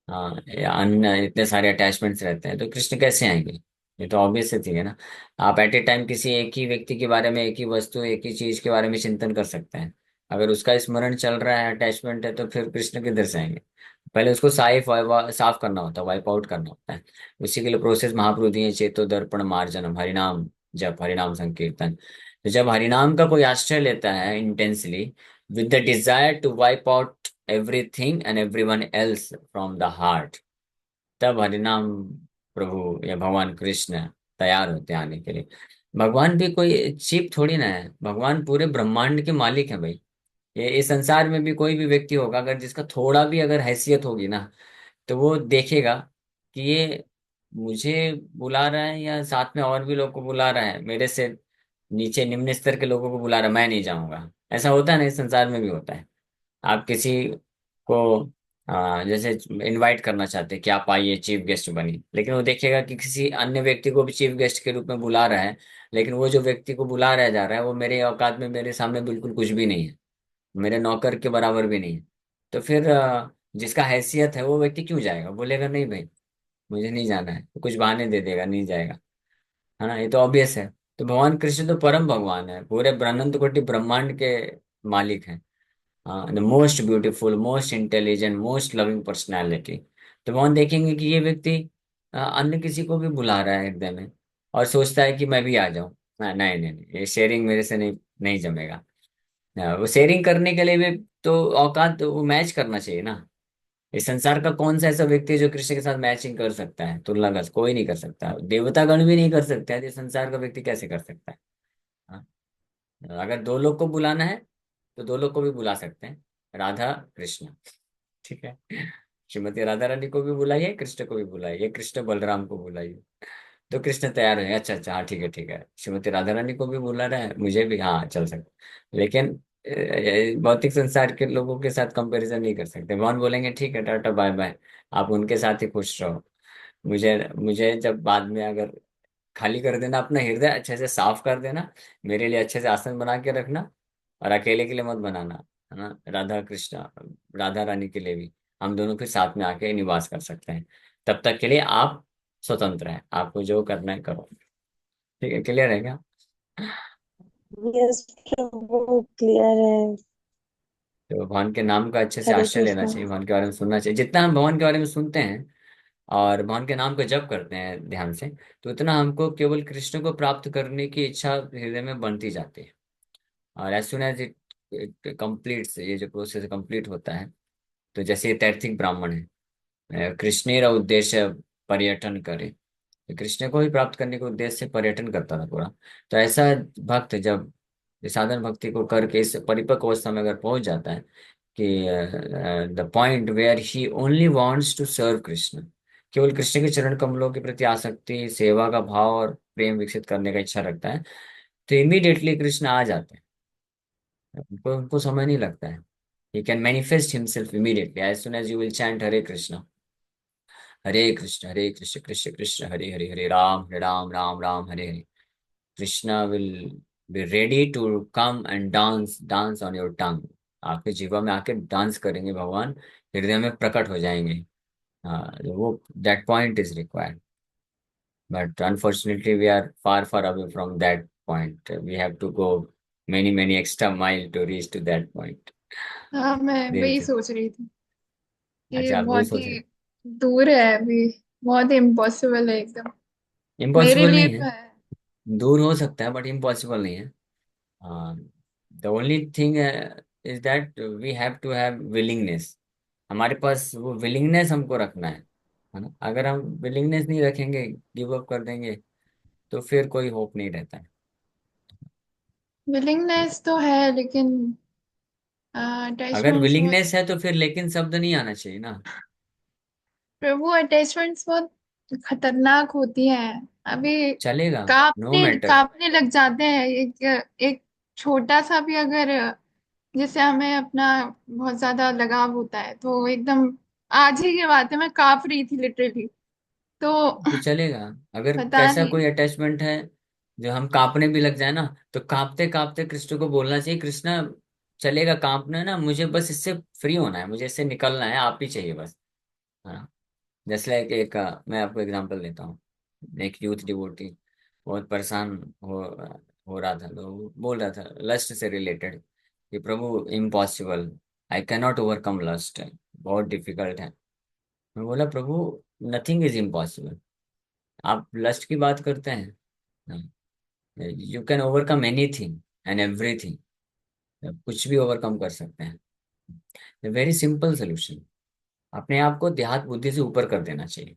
हाँ, या अन्य इतने सारे अटैचमेंट्स रहते हैं, तो कृष्ण कैसे आएंगे? ये तो ऑब्वियस सी चीज है ना। आप एट ए टाइम किसी एक ही व्यक्ति के बारे में, एक ही वस्तु, एक ही चीज के बारे में चिंतन कर सकते हैं। अगर उसका स्मरण चल रहा है, अटैचमेंट है, तो फिर कृष्ण किधर से आएंगे? पहले उसको साफ करना होता है, वाइप आउट करना होता है। उसी के लिए प्रोसेस महाप्रभु दिए, चेतो दर्पण मार्जनम, हरिनाम जप, हरिनाम संकीर्तन। तो जब हरिनाम का कोई आश्रय लेता है intensely, with the desire to wipe out everything and everyone else from the heart, तब हरिनाम प्रभु या भगवान कृष्ण तैयार होते हैं आने के लिए। भगवान भी कोई चीप थोड़ी ना है, भगवान पूरे ब्रह्मांड के मालिक हैं भाई। ये इस संसार में भी कोई भी व्यक्ति होगा, अगर जिसका थोड़ा भी अगर हैसियत होगी ना, तो वो देखेगा कि ये मुझे बुला रहा है या साथ में और भी लोग को बुला रहा है, मेरे से नीचे निम्न स्तर के लोगों को बुला रहा है, मैं नहीं जाऊंगा। ऐसा होता है ना, इस संसार में भी होता है। आप किसी को जैसे इनवाइट करना चाहते हैं कि आप आइए, चीफ गेस्ट बनिए, लेकिन वो देखेगा कि किसी अन्य व्यक्ति को भी चीफ गेस्ट के रूप में बुला रहा है, लेकिन वो जो व्यक्ति को बुला रहा जा रहा है वो मेरे औकात में, मेरे सामने बिल्कुल कुछ भी नहीं है, मेरे नौकर के बराबर भी नहीं है। तो फिर जिसका हैसियत है वो व्यक्ति क्यों जाएगा? बोलेगा नहीं भाई, मुझे नहीं जाना है, तो कुछ बहाने दे देगा, नहीं जाएगा। है ना, ये तो ऑब्वियस है। तो भगवान कृष्ण तो परम भगवान है, पूरे अनंत कोटि ब्रह्मांड के मालिक हैं। The most beautiful, most intelligent, most loving personality. तो भगवान देखेंगे कि ये व्यक्ति अन्य किसी को भी बुला रहा है हृदय में, और सोचता है कि मैं भी आ जाऊं। नहीं नहीं नहीं, ये शेयरिंग मेरे से नहीं नहीं जमेगा। वो शेयरिंग करने के लिए भी तो औकात, तो वो मैच करना चाहिए ना। इस संसार का कौन सा ऐसा व्यक्ति है जो कृष्ण के साथ मैचिंग कर सकता है? तुलना कर कोई नहीं कर सकता, देवता गण भी नहीं कर सकते हैं, तो इस संसार का व्यक्ति कैसे कर सकता है? हाँ? अगर दो लोग को बुलाना है तो दो लोग को भी बुला सकते हैं, राधा कृष्ण, ठीक है। श्रीमती राधा रानी को भी बुलाइए, कृष्ण को भी बुलाइए, कृष्ण बलराम को बुलाइए, तो कृष्ण तैयार है। अच्छा अच्छा, हाँ ठीक है ठीक है, श्रीमती राधा रानी को भी बुला रहा है, मुझे भी, हाँ चल सकता। लेकिन भौतिक संसार के लोगों के साथ कंपैरिजन नहीं कर सकते। भगवान बोलेंगे ठीक है, टाटा बाय बाय, आप उनके साथ ही खुश रहो। मुझे मुझे जब बाद में अगर खाली कर देना, अपना हृदय अच्छे से साफ कर देना, मेरे लिए अच्छे से आसन बना के रखना, और अकेले के लिए मत बनाना, है ना। राधा कृष्ण, राधा रानी के लिए भी हम दोनों फिर साथ में आके निवास कर सकते हैं। तब तक के लिए आप स्वतंत्र हैं, आपको जो करना है करो। ठीक है, क्लियर है क्या? यस प्रभु, क्लियर है। तो भगवान के नाम का अच्छे से हरे आश्रय लेना कृष्णा। चाहिए, भगवान के बारे में सुनना चाहिए। जितना हम भगवान के बारे में सुनते हैं और भगवान के नाम को जप करते हैं ध्यान से, तो उतना हमको केवल कृष्ण को प्राप्त करने की इच्छा हृदय में बढ़ती जाती है। और as soon as it completes, ये जो प्रोसेस कंप्लीट होता है, तो जैसे ये तैर्थिक ब्राह्मण है, कृष्णेर उद्देश्य पर्यटन करे, तो कृष्ण को ही प्राप्त करने के उद्देश्य से पर्यटन करता था पूरा। तो ऐसा भक्त जब साधन भक्ति को करके इस परिपक्व अवस्था में अगर पहुंच जाता है कि the point where he only wants to serve Krishna, केवल कृष्ण के चरण कमलों के प्रति आसक्ति, सेवा का भाव और प्रेम विकसित करने का इच्छा रखता है, तो इमीडिएटली कृष्ण आ जाते हैं, उनको उनको समय नहीं लगता है। He can manifest himself immediately as soon as you will chant Hare Krishna Krishna Krishna Hare Hare, Hare Ram Rama Ram Hare Hare. Krishna will be ready to come and dance dance on your tongue. आपके जीवा में आके डांस करेंगे भगवान, हृदय में प्रकट हो जाएंगे। हाँ, वो that point is required, but unfortunately we are far far away from that point. We have to go many many extra mile to reach to that point. हाँ, मैं वही देव, सोच रही थी कि अच्छा आप वही बहुत सोच ही रहे? दूर है अभी, बहुत इम्पॉसिबल है एकदम, मेरे इम्पॉसिबल लिए नहीं है, तो है। दूर हो सकता है बट इम्पॉसिबल नहीं है। The only thing is that we have to have willingness. हमारे पास वो विलिंगनेस हमको रखना है ना। अगर हम विलिंगनेस नहीं रखेंगे, गिव अप कर देंगे, तो फिर कोई होप नहीं रहता है। विलिंगनेस तो है, लेकिन अगर अटैचमेंट्स बहुत, विलिंगनेस है तो फिर लेकिन शब्द नहीं आना चाहिए ना। प्रभु अटैचमेंट्स बहुत खतरनाक होती हैं अभी। चलेगा, नो कांपने मैटर। कांपने लग जाते हैं। एक छोटा सा भी अगर, जैसे हमें अपना बहुत ज्यादा लगाव होता है तो एकदम, आज ही की बात है, मैं कांप रही थी लिटरली। तो तो चलेगा, अगर पता कैसा नहीं। कोई अटैचमेंट है जो हम कांपने भी लग जाए ना, तो कांपते कांपते कृष्ण को बोलना चाहिए, कृष्णा चलेगा कांपना है ना, मुझे बस इससे फ्री होना है, मुझे इससे निकलना है, आप ही चाहिए बस। हाँ, जैसे लाइक एक मैं आपको एग्जांपल देता हूँ। एक यूथ डिवोटी बहुत परेशान हो हो रहा था, तो वो बोल रहा था लस्ट से रिलेटेड कि प्रभु impossible, I can not overcome lust, बहुत डिफिकल्ट है। मैं बोला प्रभु नथिंग इज इम्पॉसिबल, आप लस्ट की बात करते हैं, you can overcome anything and everything, कुछ भी ओवरकम कर सकते हैं। वेरी सिंपल सोल्यूशन, अपने आप को देहात बुद्धि से ऊपर कर देना चाहिए।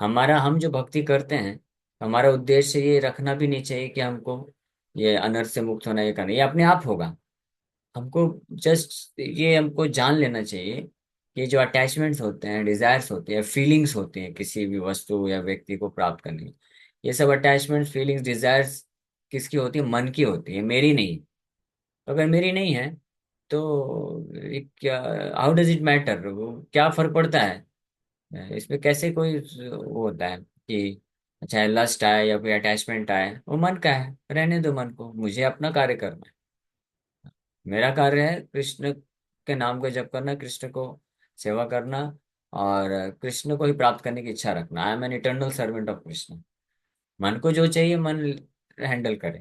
हम जो भक्ति करते हैं, हमारा उद्देश्य ये रखना भी नहीं चाहिए कि हमको ये अनर्थ से मुक्त होना, ये करना, ये अपने आप होगा। हमको जस्ट ये हमको जान लेना चाहिए कि जो अटैचमेंट्स होते हैं, डिजायर्स होते हैं, फीलिंग्स होती हैं किसी भी वस्तु या व्यक्ति को प्राप्त करने की, ये सब अटैचमेंट्स फीलिंग्स डिजायर्स किसकी होती है? मन की होती है, मेरी नहीं। अगर मेरी नहीं है तो क्या, हाउ डज इट मैटर, वो क्या फर्क पड़ता है? इसमें कैसे कोई वो होता है कि चाहे लस्ट आए या कोई अटैचमेंट आए, वो मन का है, रहने दो मन को, मुझे अपना कार्य करना है। मेरा कार्य है कृष्ण के नाम को जप करना, कृष्ण को सेवा करना, और कृष्ण को ही प्राप्त करने की इच्छा रखना। I am an eternal servant of Krishna. मन को जो चाहिए मन हैंडल करे।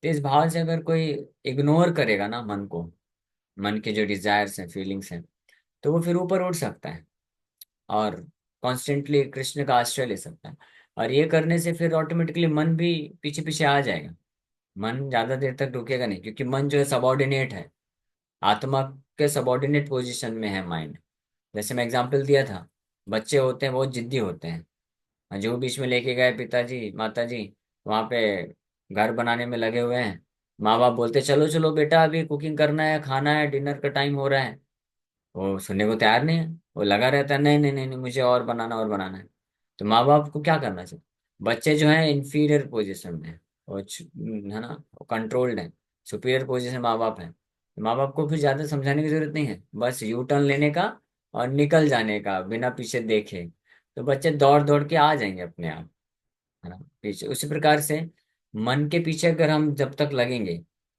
तो इस भाव से अगर कोई इग्नोर करेगा ना मन को, मन के जो डिजायर्स हैं, फीलिंग्स हैं, तो वो फिर ऊपर उठ सकता है और कॉन्स्टेंटली कृष्ण का आश्रय ले सकता है। और ये करने से फिर ऑटोमेटिकली मन भी पीछे पीछे आ जाएगा। मन ज्यादा देर तक रुकेगा नहीं, क्योंकि मन जो है सबॉर्डिनेट है, आत्मा के सबॉर्डिनेट पोजीशन में है माइंड। जैसे मैं एग्जांपल दिया था, बच्चे होते हैं बहुत जिद्दी होते हैं, जो बीच में लेके गए पिताजी माताजी, वहां पे घर बनाने में लगे हुए हैं, माँ बाप बोलते चलो चलो बेटा अभी कुकिंग करना है, खाना है, डिनर का टाइम हो रहा है, वो सुनने को तैयार नहीं है। वो लगा रहता है नहीं नहीं नहीं नहीं, मुझे और बनाना है। तो माँ बाप को क्या करना चाहिए? बच्चे जो है इन्फीरियर पोजीशन में है, वो है ना, वो कंट्रोल्ड है, सुपीरियर पोजीशन माँ बाप है। तो माँ बाप को फिर ज्यादा समझाने की जरूरत नहीं है, बस यू टर्न लेने का और निकल जाने का बिना पीछे देखे। तो बच्चे दौड़ दौड़ के आ जाएंगे अपने आप, है ना, पीछे। उसी प्रकार से मन के पीछे अगर हम जब तक लगेंगे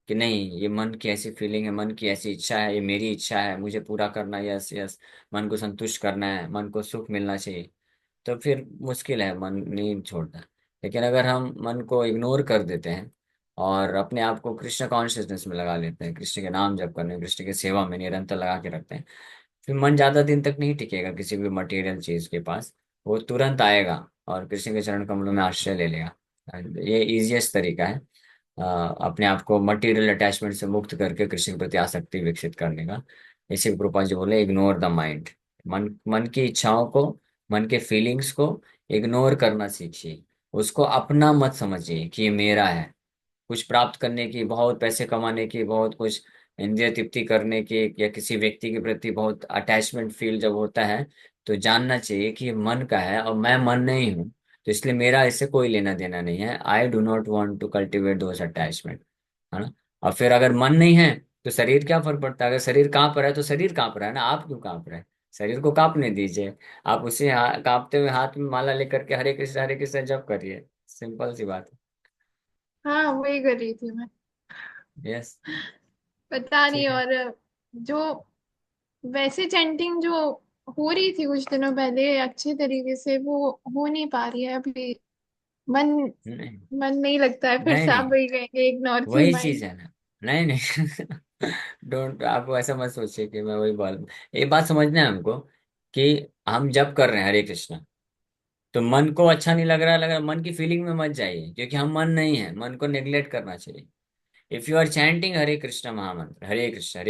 कि नहीं ये मन की ऐसी फीलिंग है, मन की ऐसी इच्छा है, ये मेरी इच्छा है, मुझे पूरा करना है, यस यस, मन को संतुष्ट करना है, मन को सुख मिलना चाहिए, तो फिर मुश्किल है, मन नहीं छोड़ता। लेकिन अगर हम मन को इग्नोर कर देते हैं और अपने आप को कृष्ण कॉन्शियसनेस में लगा लेते हैं, कृष्ण के नाम जप करने, कृष्ण की सेवा में निरंतर लगा के रखते हैं, फिर मन ज्यादा दिन तक नहीं टिकेगा किसी भी मटेरियल चीज के पास। वो तुरंत आएगा और कृष्ण के चरण कमलों में आश्रय ले लेगा। ये इजिएस्ट तरीका है अपने आप को मटेरियल अटैचमेंट से मुक्त करके कृष्ण के प्रति आसक्ति विकसित करने का। इसी कृपा जी बोले इग्नोर द माइंड, मन मन की इच्छाओं को, मन के फीलिंग्स को इग्नोर करना सीखिए। उसको अपना मत समझिए कि ये मेरा है। कुछ प्राप्त करने की, बहुत पैसे कमाने की, बहुत कुछ इंद्रिय तृप्ति करने की, या किसी व्यक्ति के प्रति बहुत अटैचमेंट फील जब होता है, तो जानना चाहिए कि ये मन का है और मैं मन नहीं हूँ। तो इसलिए मेरा इससे कोई लेना देना नहीं है। I do not want to cultivate those attachment, है ना। और फिर अगर मन नहीं है तो शरीर क्या फर्क पड़ता है? अगर शरीर कांप रहा है तो शरीर कांप रहा है ना, आप क्यों कांप रहे हैं? शरीर को कांपने दीजिए। आप उसी कांपते हुए हाथ में माला लेकर के हरे कृष्ण जप करिए, सिंपल सी बात हाँ, वही कर रही थी मैं। है। यस। पता नहीं। ठीक है। और जो वैसे चैंटिंग जो हो रही थी कुछ दिनों पहले अच्छे तरीके से, वो हो नहीं पा रही है अभी। मन नहीं मन नहीं लगता है, फिर नहीं से आप नहीं, वही कहेंगे, इग्नोर की वही चीज माइंड। है ना। नहीं नहीं डोंट, आप ऐसा मत सोचिए कि मैं वही बोल। ये बात समझना है हमको कि हम जब कर रहे हैं हरे कृष्णा, तो मन को अच्छा नहीं लग रहा, मन की फीलिंग में मत जाइए, क्योंकि हम मन नहीं है, मन को नेग्लेक्ट करना चाहिए। इफ यू आर चैंटिंग हरे कृष्ण महामंत्र, हरे कृष्ण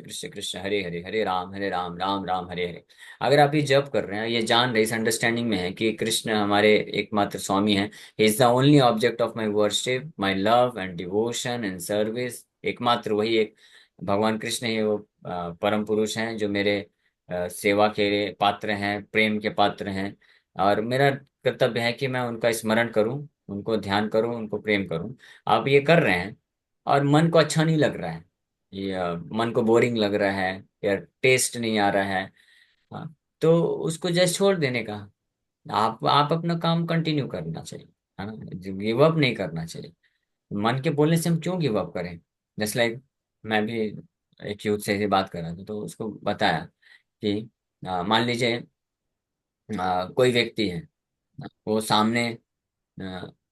कृष्ण कृष्ण हरे हरे, हरे राम राम राम हरे हरे, अगर आप ये जप कर रहे हैं, ये जान रहे, इस अंडरस्टैंडिंग में है कि कृष्ण हमारे एकमात्र स्वामी हैं, ही is the only object of my worship, my love and devotion and service, एकमात्र वही एक भगवान कृष्ण ही वो परम पुरुष हैं जो मेरे सेवा के पात्र हैं, प्रेम के पात्र हैं। और मेरा कर्तव्य है कि मैं उनका स्मरण करूं, उनको ध्यान करूं, उनको प्रेम करूं। आप ये कर रहे हैं और मन को अच्छा नहीं लग रहा है, ये मन को बोरिंग लग रहा है या टेस्ट नहीं आ रहा है, हाँ, तो उसको जस्ट छोड़ देने का। आप अपना काम कंटिन्यू करना चाहिए, है ना। गिव अप नहीं करना चाहिए। मन के बोलने से हम क्यों गिव अप करें? जस्ट लाइक, मैं भी एक यूथ से बात कर रहा था, तो उसको बताया कि मान लीजिए कोई व्यक्ति है, वो सामने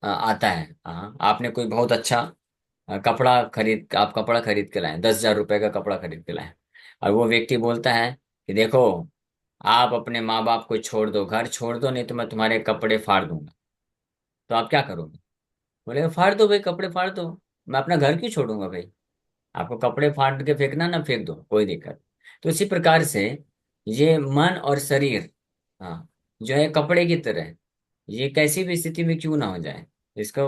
आता है, आपने कोई बहुत अच्छा आप कपड़ा खरीद के लाए, 10,000 रुपए का कपड़ा खरीद के लाए, और वो व्यक्ति बोलता है कि देखो, आप अपने माँ बाप को छोड़ दो, घर छोड़ दो, नहीं तो मैं तुम्हारे कपड़े फाड़ दूंगा। तो आप क्या करोगे? बोलेगा फाड़ दो भाई, कपड़े फाड़ दो, मैं अपना घर क्यों छोड़ूंगा भाई। आपको कपड़े फाड़ के फेंकना ना, फेंक दो, कोई दिक्कत। तो इसी प्रकार से ये मन और शरीर, हाँ, जो है कपड़े की तरह है, ये कैसी भी स्थिति में क्यों ना हो जाए, इसका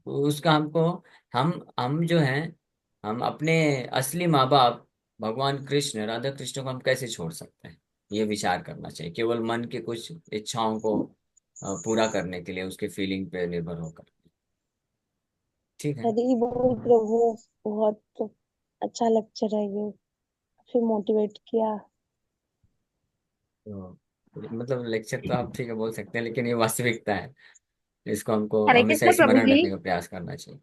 उसका हमको, हम जो हैं, हम अपने असली माँ बाप भगवान कृष्ण राधा कृष्ण को हम कैसे छोड़ सकते हैं, ये विचार करना चाहिए, केवल मन की कुछ इच्छाओं को पूरा करने के लिए, उसके फीलिंग पे निर्भर होकर। ठीक है। हरी बोल प्रभु। बहुत अच्छा लेक्चर है ये। फिर मोटिवेट किया। तो मतलब लेक्चर तो आप ठीक है बोल सकते हैं, लेकिन ये वास्तविकता है, इसको हमको हरे हमेशा कृष्ण प्रभु स्मरण जी। रखने का प्रयास करना चाहिए।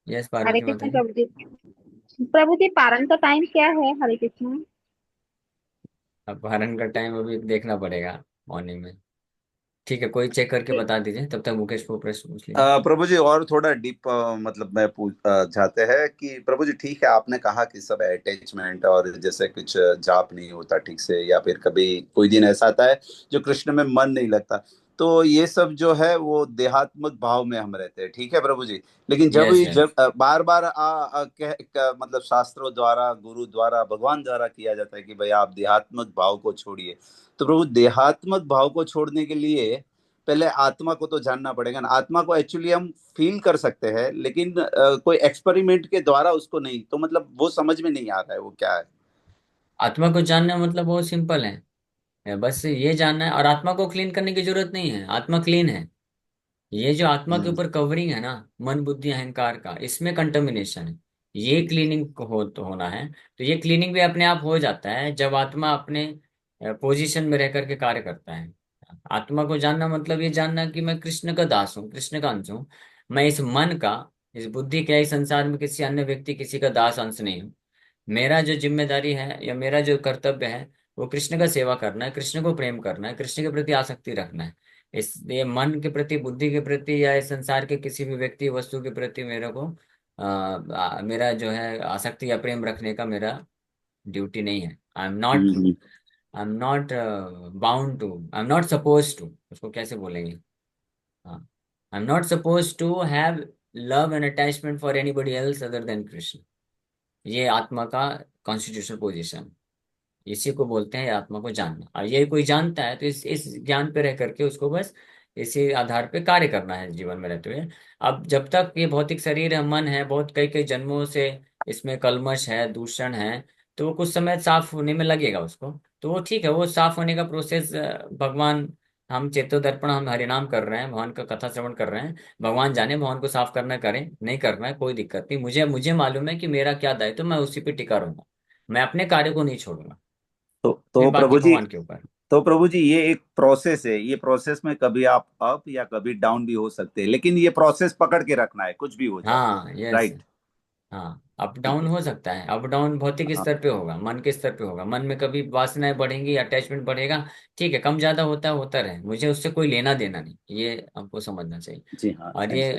यस हरे पार्वती माता कृष्ण जी। प्रभु जी। प्रभु जी, पारण का टाइम क्या है? हरे कृष्ण। अपहरण का टाइम अभी देखना पड़ेगा, मॉर्निंग में। ठीक है, कोई चेक करके बता दीजिए, तब तक मुकेश को प्रश्न पूछ लीजिए। प्रभु जी और थोड़ा डीप मतलब मैं पूछ चाहते हैं कि प्रभु जी ठीक है, आपने कहा कि सब अटैचमेंट और जैसे कुछ जाप नहीं होता ठीक से, या फिर कभी कोई दिन ऐसा आता है जो कृष्ण में मन नहीं लगता, तो ये सब जो है वो देहात्मक भाव में हम रहते हैं, ठीक है प्रभु जी। लेकिन जब यस यस। जब बार बार मतलब शास्त्रों द्वारा, गुरु द्वारा, भगवान द्वारा किया जाता है कि भाई आप देहात्मक भाव को छोड़िए, तो प्रभु देहात्मक भाव को छोड़ने के लिए पहले आत्मा को तो जानना पड़ेगा ना। आत्मा को एक्चुअली हम फील कर सकते हैं, लेकिन कोई एक्सपेरिमेंट के द्वारा उसको नहीं, तो मतलब वो समझ में नहीं आ रहा है वो क्या है। आत्मा को जानना मतलब बहुत सिंपल है, बस ये जानना है, और आत्मा को क्लीन करने की जरूरत नहीं है, आत्मा क्लीन है। ये जो आत्मा के हम्म ऊपर कवरिंग है ना, मन बुद्धि अहंकार का, इसमें कंटामिनेशन है, ये क्लीनिंग तो होना है। तो ये क्लीनिंग भी अपने आप हो जाता है जब आत्मा अपने पोजीशन में रह करके कार्य करता है। आत्मा को जानना मतलब ये जानना कि मैं कृष्ण का दास हूँ, कृष्ण का अंश हूँ। मैं इस मन का, इस बुद्धि का, इस संसार में किसी अन्य व्यक्ति, किसी का दास अंश नहीं हूँ। मेरा जो जिम्मेदारी है या मेरा जो कर्तव्य है, वो कृष्ण का सेवा करना है, कृष्ण को प्रेम करना है, कृष्ण के प्रति आसक्ति रखना है। इसलिए मन के प्रति, बुद्धि के प्रति, या इस संसार के किसी भी व्यक्ति वस्तु के प्रति मेरे को मेरा जो है आसक्ति या प्रेम रखने का मेरा ड्यूटी नहीं है। Hmm I am not bound to, I am not suppose to, उसको कैसे बोलेंगे, हाँ, I am not suppose to have love and attachment for anybody else other than Krishna. ये आत्मा का कॉन्स्टिट्यूशनल पोजीशन, इसी को बोलते हैं आत्मा को जानना। और ये कोई जानता है तो इस ज्ञान पे रह करके उसको बस इसी आधार पे कार्य करना है जीवन में रहते हुए। अब जब तक ये भौतिक शरीर है, मन है, बहुत कई कई जन्मों से इसमें कलमश है, दूषण है, तो वो कुछ समय साफ होने में लगेगा उसको, तो वो ठीक है, वो साफ होने का प्रोसेस भगवान हम चेतो दर्पण, हम हरिनाम कर रहे हैं, भगवान का कथा श्रवण कर रहे हैं, भगवान जाने भगवान को साफ करना करें, नहीं करना है कोई दिक्कत नहीं, मुझे मुझे मालूम है कि मेरा क्या दायित्व, तो मैं उसी पे टिका रहूंगा, मैं अपने कार्य को नहीं छोड़ूंगा, फिर तो बाकी प्रभु जी, भगवान के ऊपर। ये एक प्रोसेस है। ये प्रोसेस में कभी आप अप या कभी डाउन भी हो सकते हैं, लेकिन ये प्रोसेस पकड़ के रखना है, कुछ भी हो जाए। हाँ यस। राइट। हाँ अप ठीक डाउन है। हो सकता है, अप डाउन भौतिक हाँ। स्तर पे होगा, मन के स्तर पे होगा, मन में कभी वासनाएं बढ़ेंगी, अटैचमेंट बढ़ेगा, ठीक है, कम ज्यादा होता रहे, मुझे उससे कोई लेना देना नहीं, ये हमको समझना चाहिए। जी हाँ, और थैंक ये यू।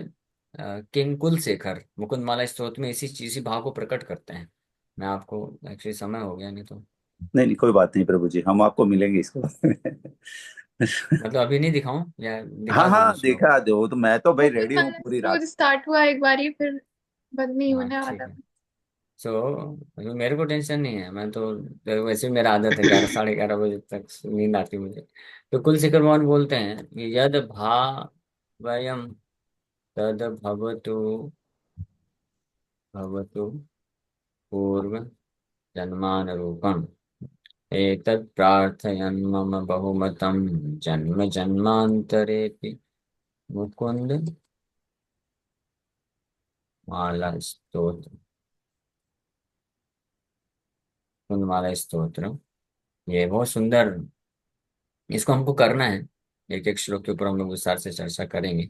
किंग कुलशेखर मुकुंद माला स्तोत्र में इसी भाव को प्रकट करते हैं। मैं आपको, एक्चुअली समय हो गया नहीं तो, नहीं नहीं, कोई बात नहीं प्रभु जी, हम आपको मिलेंगे इसको। मतलब अभी नहीं दिखाऊं या हाँ दिखा दूं वो हाँ, श्लोक? देखा दो तो, मैं तो भाई मुकुंद रेडी हूँ वाला पूरी स्टोर रात। स्टार्ट हुआ एक बारी, फिर बंद नहीं हाँ होने ठीक वाला। है। सो मेरे को टेंशन नहीं है, मैं तो वैसे भी मेरा आदत है 11 11:30 बजे तक नींद आती है मुझे। तो कुलशेखर भगवान बोलते हैं कि यद भावयम तद भवतु पूर्व जन्मानुरूपम, एतत् प्रार्थयन् मम बहुमतं जन्म जन्मांतरेपि। मुकुंद माला स्तोत्र, मुकुंद माला स्तोत्र, ये बहुत सुंदर, इसको हमको करना है, एक एक श्लोक के ऊपर हम लोग विस्तार से चर्चा करेंगे।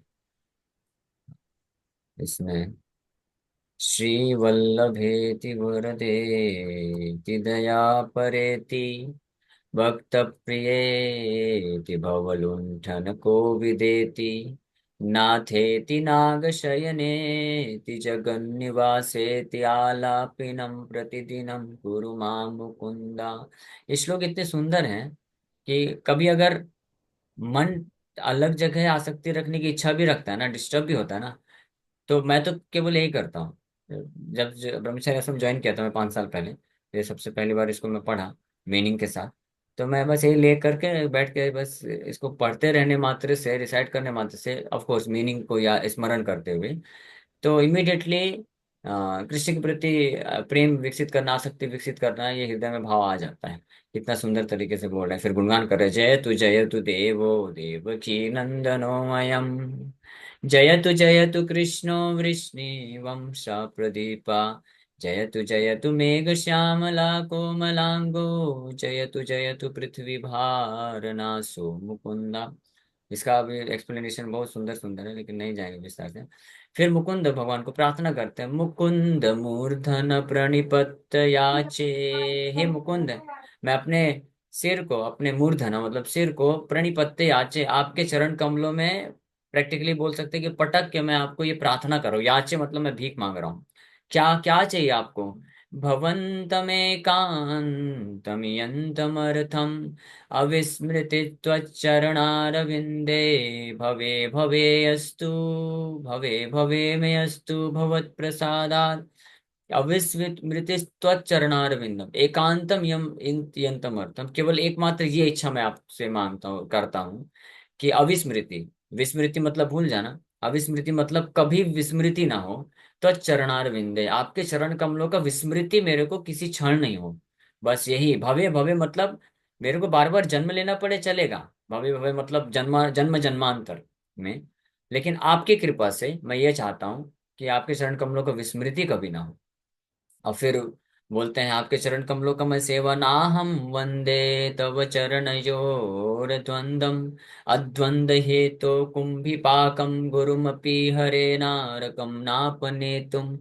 इसमें श्रीवल्लभेति वरदेति दया परेति, भक्त प्रियेति भवलुंठन कोविदेति, नाथेति नागशयनेति जगन्निवासेति आलापिनं प्रतिदिनं कुरु मां मुकुंदा। ये श्लोक इतने सुंदर हैं कि कभी अगर मन अलग जगह आसक्ति रखने की इच्छा भी रखता है ना, डिस्टर्ब भी होता है ना, तो मैं तो केवल यही करता हूँ। जब ब्रह्मचर्य आश्रम ज्वाइन किया था मैं 5 साल पहले, ये सबसे पहली बार इसको मैं पढ़ा मीनिंग के साथ, तो मैं बस यही ले करके बैठ के बस इसको पढ़ते रहने मात्र से, रिसाइट करने मात्र से, ऑफ कोर्स मीनिंग को या स्मरण करते हुए, तो इमीडिएटली कृष्ण के प्रति प्रेम विकसित करना, आसक्ति विकसित करना, ये हृदय में भाव आ जाता है। कितना सुंदर तरीके से बोल रहे हैं, फिर गुणगान कर रहे हैं, जय तु देवो देवकी नंदनोमयम, जय तु कृष्णो वृष्णिवंश प्रदीपा, जय तु मेघ श्यामला कोमलांगो, जय तु पृथ्वी भारनासो मुकुंदा। इसका भी एक्सप्लेनेशन बहुत सुंदर सुंदर है, लेकिन नहीं जाएंगे विस्तार से। फिर मुकुंद भगवान को प्रार्थना करते हैं, मुकुंद मूर्धन प्रणिपत याचे, हे मुकुंद, मैं अपने सिर को, अपने मूर्धन मतलब सिर को, प्रणिपत्ते याचे, आपके चरण कमलों में, प्रैक्टिकली बोल सकते हैं कि पटक के मैं आपको ये प्रार्थना करूँ, याचे मतलब मैं भीख मांग रहा हूँ। क्या क्या चाहिए आपको? भवन्तमेकान्तमियन्तमर्थम् अविस्मृति त्वच्चरणारविन्दे, भवे भवे मे अस्तु भवत्प्रसादात्, अविस्मृति त्वच्चरणारविंदम एकांतम यम यंतम अर्थम, केवल एकमात्र ये इच्छा मैं आपसे मांगता हूँ, करता हूँ कि अविस्मृति, विस्मृति मतलब भूल जाना, अविस्मृति मतलब कभी विस्मृति ना हो, त्वच्चरणारविंदे, आपके चरण कमलों का विस्मृति मेरे को किसी क्षण नहीं हो, बस यही। भवे भवे मतलब मेरे को बार बार जन्म लेना पड़े चलेगा, भवे भवे मतलब जन्म जन्मांतर में, लेकिन आपकी कृपा से मैं ये चाहता हूँ कि आपके चरण कमलों का विस्मृति कभी ना हो। और फिर बोलते हैं, आपके चरण कमलों का मैं सेवनाहम वंदे, तव चरणयोर द्वंद्वम, अद्वंद हेतो कुंभिपाकम गुरुमपि हरे नारकम नापनेतुम,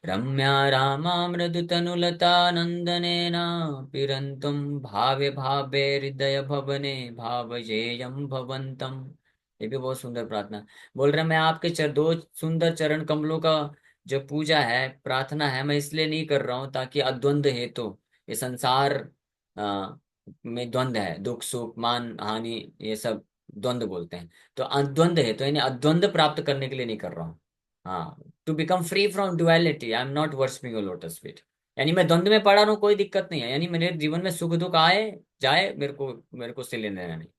रम्या रामा मृदुतनुलता नंदनेन पिरंतुम, भावे भावे हृदय भवने भावजेयम भवंतम। ये भी बहुत सुंदर प्रार्थना। बोल रहे हैं, मैं आपके दो सुंदर चरण कमलों का जो पूजा है, प्रार्थना है, मैं इसलिए नहीं कर रहा हूं ताकि अद्वंद है, तो ये संसार में द्वंद है, दुख सुख मान हानि, ये सब द्वंद बोलते हैं, तो अद्वंद है तो यानी अद्वंद प्राप्त करने के लिए नहीं कर रहा हूँ। हाँ, to become free from duality I am not worshipping your lotus feet, यानी मैं द्वंद में पड़ा रहा हूँ कोई दिक्कत नहीं है, यानी मेरे जीवन में सुख दुख आए जाए, मेरे को उससे लेना देना नहीं।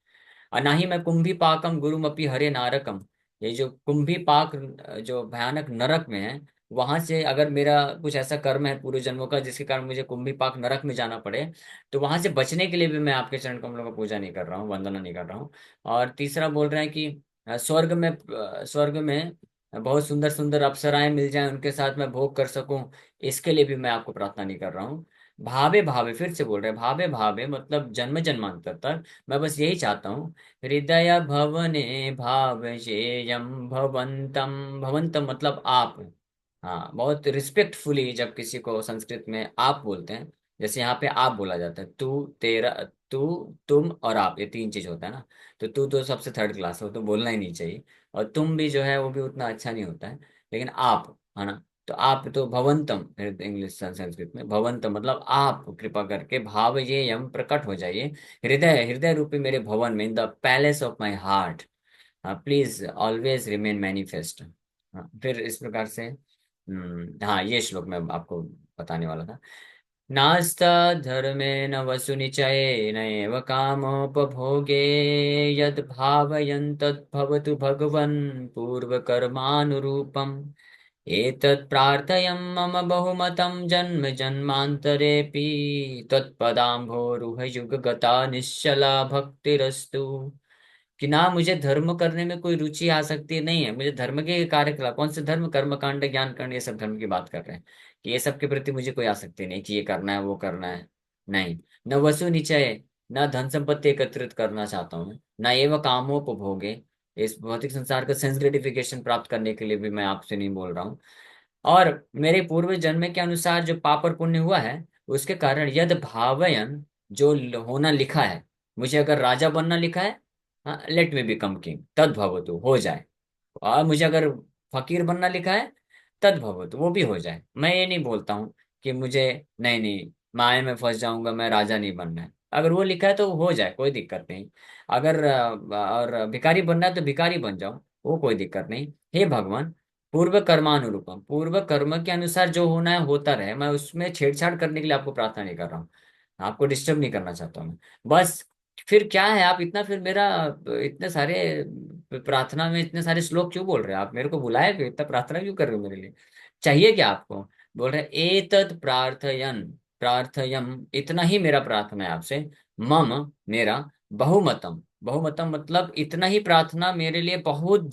और ना ही मैं कुंभी पाकम गुरुमपि हरे नारकम, ये जो कुंभी पाक जो भयानक नरक में है, वहां से अगर मेरा कुछ ऐसा कर्म है पूर्व जन्मों का जिसके कारण मुझे कुंभी पाक नरक में जाना पड़े, तो वहां से बचने के लिए भी मैं आपके चरण कमलों का पूजा नहीं कर रहा हूँ, वंदना नहीं कर रहा हूँ। और तीसरा बोल रहे हैं कि स्वर्ग में बहुत सुंदर सुंदर अप्सराएं मिल जाएं, उनके साथ मैं भोग कर सकूं, इसके लिए भी मैं आपको प्रार्थना नहीं कर रहा हूँ। भावे भावे, फिर से बोल रहे हैं, भावे भावे मतलब जन्म जन्मांतर तक मैं बस यही चाहता हूँ। हृदय भवने भावयेयम भवंतम, भवंतम मतलब आप। हाँ, बहुत रिस्पेक्टफुली जब किसी को संस्कृत में आप बोलते हैं, जैसे यहाँ पे आप बोला जाता है, तू तेरा, तू तुम और आप, ये तीन चीज होता है ना। तो तू तो सबसे थर्ड क्लास हो, तो बोलना ही नहीं चाहिए। और तुम भी जो है वो भी उतना अच्छा नहीं होता है। लेकिन आप, है ना, तो आप तो भवंतम, इंग्लिश संस्कृत में भवंतम मतलब आप कृपा करके भाव ये यम प्रकट हो जाइए हृदय, हृदय रूपी मेरे भवन में, in the palace of my heart, please always remain manifest. फिर इस प्रकार से हाँ, ये श्लोक मैं आपको बताने वाला था। नास्ता धर्मेण वसुनिचये नैव कामोपभोगे, यद् भावयन् तद् भवतु भगवन् पूर्वकर्मानुरूपम्। एतत् प्रार्थयं मम बहुमतं जन्म जन्मान्तरेऽपि, त्वत्पदाम्भोरुहयुगगता निश्चला भक्तिरस्तु। कि ना मुझे धर्म करने में कोई रुचि आ सकती नहीं है, मुझे धर्म के कार्यकलाप, कौन से धर्म, कर्म कांड ज्ञान कांड, ये सब धर्म की बात कर रहे हैं, कि ये सब के प्रति मुझे कोई आसक्ति नहीं कि ये करना है वो करना है। नहीं, न वसु निचय, न धन संपत्ति एकत्रित करना चाहता हूँ, न एवं कामोपभोगे, इस भौतिक संसार का सेंस ग्रेटिफिकेशन प्राप्त करने के लिए भी मैं आपसे नहीं बोल रहा हूँ। और मेरे पूर्व जन्म के अनुसार जो पाप और पुण्य हुआ है, उसके कारण यद भावयन, जो होना लिखा है, मुझे अगर राजा बनना लिखा है, लेट मी बिकम किंग, तद भवतु हो जाए। और मुझे अगर फकीर बनना लिखा है, तद भवतु वो भी हो जाए। मैं ये नहीं बोलता हूँ कि मुझे, नहीं नहीं, माया में फंस जाऊंगा, मैं राजा नहीं बनना है, अगर वो लिखा है तो हो जाए, कोई दिक्कत नहीं। अगर और भिखारी बनना है तो भिखारी बन जाओ, वो कोई दिक्कत नहीं। हे भगवान, पूर्व कर्मानुरूपम, पूर्व कर्म के अनुसार जो होना है होता रहे, मैं उसमें छेड़छाड़ करने के लिए आपको प्रार्थना नहीं कर रहा हूँ, आपको डिस्टर्ब नहीं करना चाहता हूँ मैं। बस, फिर क्या है, आप इतना फिर मेरा, इतने सारे प्रार्थना में इतने सारे श्लोक क्यों बोल रहे हैं, आप मेरे को बुलाए क्यों, इतना प्रार्थना क्यों कर रहे हो मेरे लिए, चाहिए क्या आपको? बोल रहे एतत् प्रार्थयन, प्रार्थयम, इतना ही मेरा प्रार्थना है आपसे, मम मेरा, बहुमतम, बहुमतम मतलब इतना ही प्रार्थना मेरे लिए बहुत